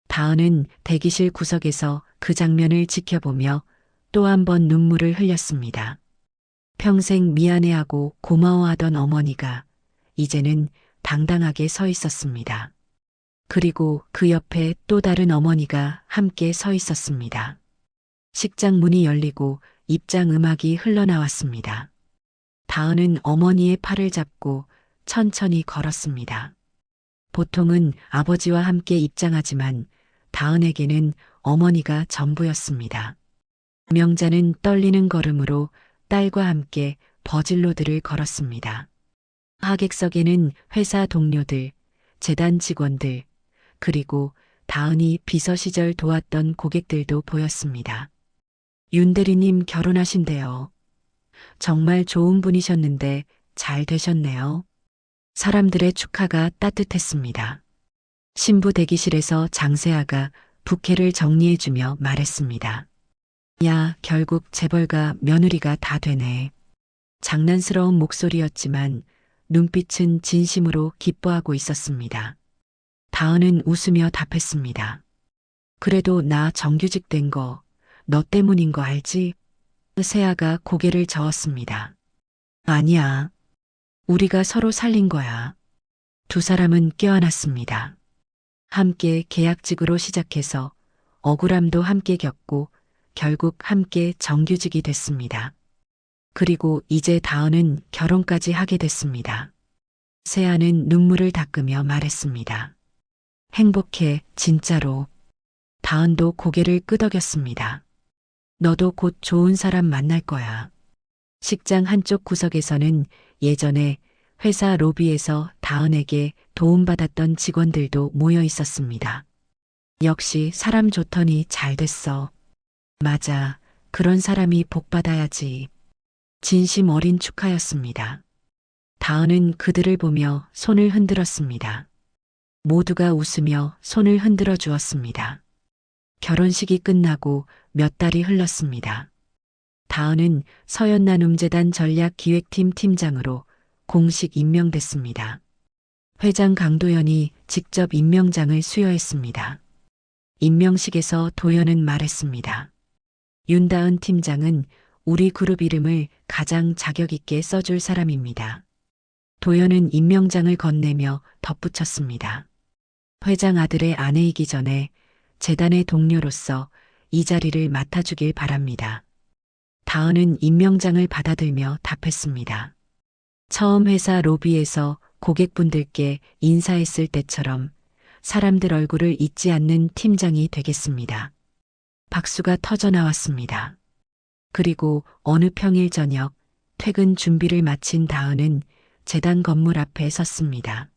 다은은 대기실 구석에서 그 장면을 지켜보며 또 한 번 눈물을 흘렸습니다. 평생 미안해하고 고마워하던 어머니가 이제는 당당하게 서 있었습니다. 그리고 그 옆에 또 다른 어머니가 함께 서 있었습니다. 식장 문이 열리고 입장 음악이 흘러나왔습니다. 다은은 어머니의 팔을 잡고 천천히 걸었습니다. 보통은 아버지와 함께 입장하지만 다은에게는 어머니가 전부였습니다. 명자는 떨리는 걸음으로 딸과 함께 버질로드를 걸었습니다. 하객석에는 회사 동료들, 재단 직원들, 그리고 다은이 비서 시절 도왔던 고객들도 보였습니다. 윤 대리님 결혼하신대요. 정말 좋은 분이셨는데 잘 되셨네요. 사람들의 축하가 따뜻했습니다. 신부 대기실에서 장세아가 부케를 정리해주며 말했습니다. 야, 결국 재벌가 며느리가 다 되네. 장난스러운 목소리였지만 눈빛은 진심으로 기뻐하고 있었습니다. 다은은 웃으며 답했습니다. 그래도 나 정규직 된 거 너 때문인 거 알지? 세아가 고개를 저었습니다. 아니야. 우리가 서로 살린 거야. 두 사람은 껴안았습니다. 함께 계약직으로 시작해서 억울함도 함께 겪고 결국 함께 정규직이 됐습니다. 그리고 이제 다은은 결혼까지 하게 됐습니다. 세아는 눈물을 닦으며 말했습니다. 행복해, 진짜로. 다은도 고개를 끄덕였습니다. 너도 곧 좋은 사람 만날 거야. 식장 한쪽 구석에서는 예전에 회사 로비에서 다은에게 도움받았던 직원들도 모여 있었습니다. 역시 사람 좋더니 잘 됐어. 맞아. 그런 사람이 복받아야지. 진심 어린 축하였습니다. 다은은 그들을 보며 손을 흔들었습니다. 모두가 웃으며 손을 흔들어 주었습니다. 결혼식이 끝나고 몇 달이 흘렀습니다. 다은은 서연나눔재단 전략기획팀 팀장으로 공식 임명됐습니다. 회장 강도연이 직접 임명장을 수여했습니다. 임명식에서 도연은 말했습니다. 윤다은 팀장은 우리 그룹 이름을 가장 자격 있게 써줄 사람입니다. 도연은 임명장을 건네며 덧붙였습니다. 회장 아들의 아내이기 전에 재단의 동료로서 이 자리를 맡아주길 바랍니다. 다은은 임명장을 받아들며 답했습니다. 처음 회사 로비에서 고객분들께 인사했을 때처럼 사람들 얼굴을 잊지 않는 팀장이 되겠습니다. 박수가 터져 나왔습니다. 그리고 어느 평일 저녁 퇴근 준비를 마친 다은은 재단 건물 앞에 섰습니다.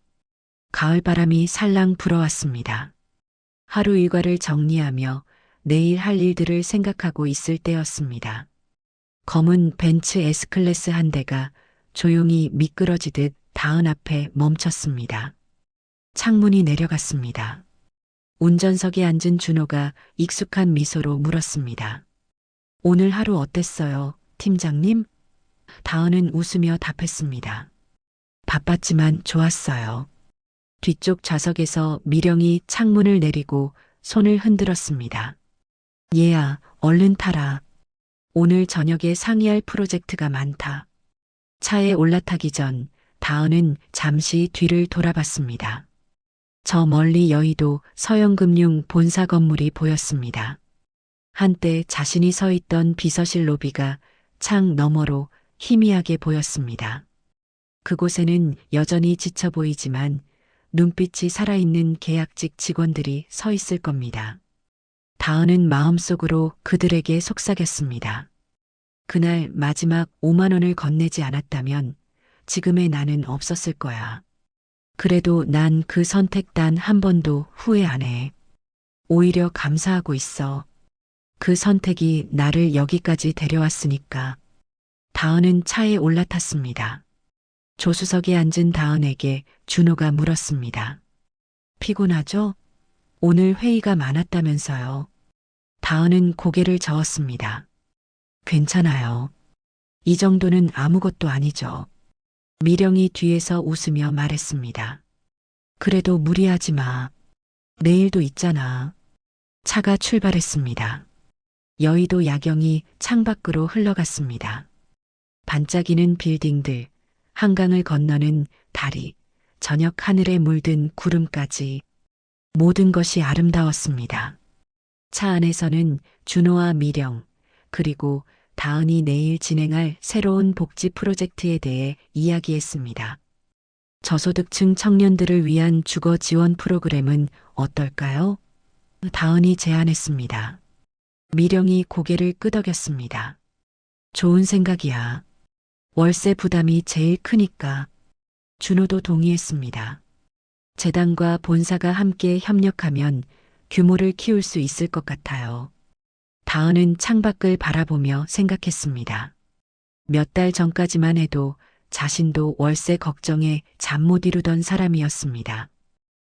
가을바람이 살랑 불어왔습니다. 하루 일과를 정리하며 내일 할 일들을 생각하고 있을 때였습니다. 검은 벤츠 S클래스 한 대가 조용히 미끄러지듯 다은 앞에 멈췄습니다. 창문이 내려갔습니다. 운전석에 앉은 준호가 익숙한 미소로 물었습니다. 오늘 하루 어땠어요, 팀장님? 다은은 웃으며 답했습니다. 바빴지만 좋았어요. 뒤쪽 좌석에서 미령이 창문을 내리고 손을 흔들었습니다. 얘야, 얼른 타라. 오늘 저녁에 상의할 프로젝트가 많다. 차에 올라타기 전 다은은 잠시 뒤를 돌아봤습니다. 저 멀리 여의도 서영금융 본사 건물이 보였습니다. 한때 자신이 서 있던 비서실 로비가 창 너머로 희미하게 보였습니다. 그곳에는 여전히 지쳐 보이지만 눈빛이 살아있는 계약직 직원들이 서 있을 겁니다. 다은은 마음속으로 그들에게 속삭였습니다. 그날 마지막 5만 원을 건네지 않았다면 지금의 나는 없었을 거야. 그래도 난 그 선택 단 한 번도 후회 안 해. 오히려 감사하고 있어. 그 선택이 나를 여기까지 데려왔으니까. 다은은 차에 올라탔습니다. 조수석에 앉은 다은에게 준호가 물었습니다. 피곤하죠? 오늘 회의가 많았다면서요. 다은은 고개를 저었습니다. 괜찮아요. 이 정도는 아무것도 아니죠. 미령이 뒤에서 웃으며 말했습니다. 그래도 무리하지 마. 내일도 있잖아. 차가 출발했습니다. 여의도 야경이 창밖으로 흘러갔습니다. 반짝이는 빌딩들, 한강을 건너는 다리, 저녁 하늘에 물든 구름까지 모든 것이 아름다웠습니다. 차 안에서는 준호와 미령, 그리고 다은이 내일 진행할 새로운 복지 프로젝트에 대해 이야기했습니다. 저소득층 청년들을 위한 주거 지원 프로그램은 어떨까요? 다은이 제안했습니다. 미령이 고개를 끄덕였습니다. 좋은 생각이야. 월세 부담이 제일 크니까. 준호도 동의했습니다. 재단과 본사가 함께 협력하면 규모를 키울 수 있을 것 같아요. 다은은 창밖을 바라보며 생각했습니다. 몇 달 전까지만 해도 자신도 월세 걱정에 잠 못 이루던 사람이었습니다.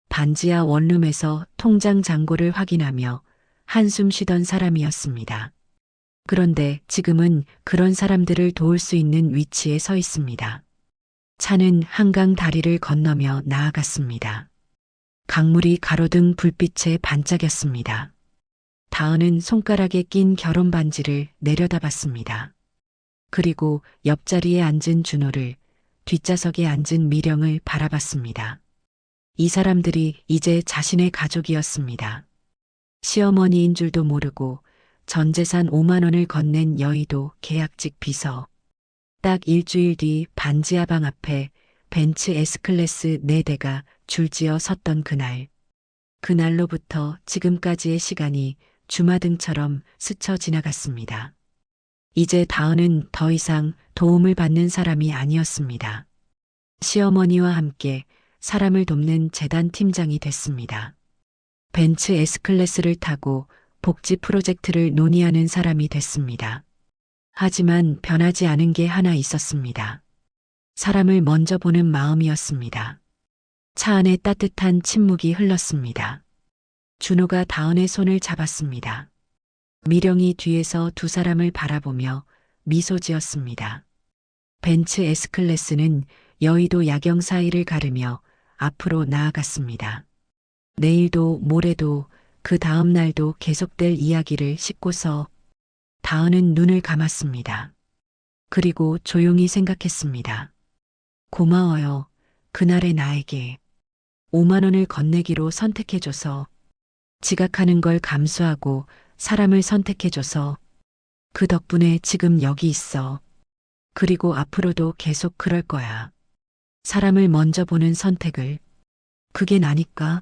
반지하 원룸에서 통장 잔고를 확인하며 한숨 쉬던 사람이었습니다. 그런데 지금은 그런 사람들을 도울 수 있는 위치에 서 있습니다. 차는 한강 다리를 건너며 나아갔습니다. 강물이 가로등 불빛에 반짝였습니다. 다은은 손가락에 낀 결혼 반지를 내려다봤습니다. 그리고 옆자리에 앉은 준호를, 뒷좌석에 앉은 미령을 바라봤습니다. 이 사람들이 이제 자신의 가족이었습니다. 시어머니인 줄도 모르고 전 재산 5만 원을 건넨 여의도 계약직 비서. 딱 일주일 뒤 반지하방 앞에 벤츠 S클래스 4대가 줄지어 섰던 그날. 그날로부터 지금까지의 시간이 주마등처럼 스쳐 지나갔습니다. 이제 다은은 더 이상 도움을 받는 사람이 아니었습니다. 시어머니와 함께 사람을 돕는 재단 팀장이 됐습니다. 벤츠 S클래스를 타고 복지 프로젝트를 논의하는 사람이 됐습니다. 하지만 변하지 않은 게 하나 있었습니다. 사람을 먼저 보는 마음이었습니다. 차 안에 따뜻한 침묵이 흘렀습니다. 준호가 다은의 손을 잡았습니다. 미령이 뒤에서 두 사람을 바라보며 미소 지었습니다. 벤츠 S클래스는 여의도 야경 사이를 가르며 앞으로 나아갔습니다. 내일도 모레도 그 다음 날도 계속될 이야기를 싣고서 다은은 눈을 감았습니다. 그리고 조용히 생각했습니다. 고마워요. 그날의 나에게 5만 원을 건네기로 선택해줘서, 지각하는 걸 감수하고 사람을 선택해줘서, 그 덕분에 지금 여기 있어. 그리고 앞으로도 계속 그럴 거야. 사람을 먼저 보는 선택을. 그게 나니까.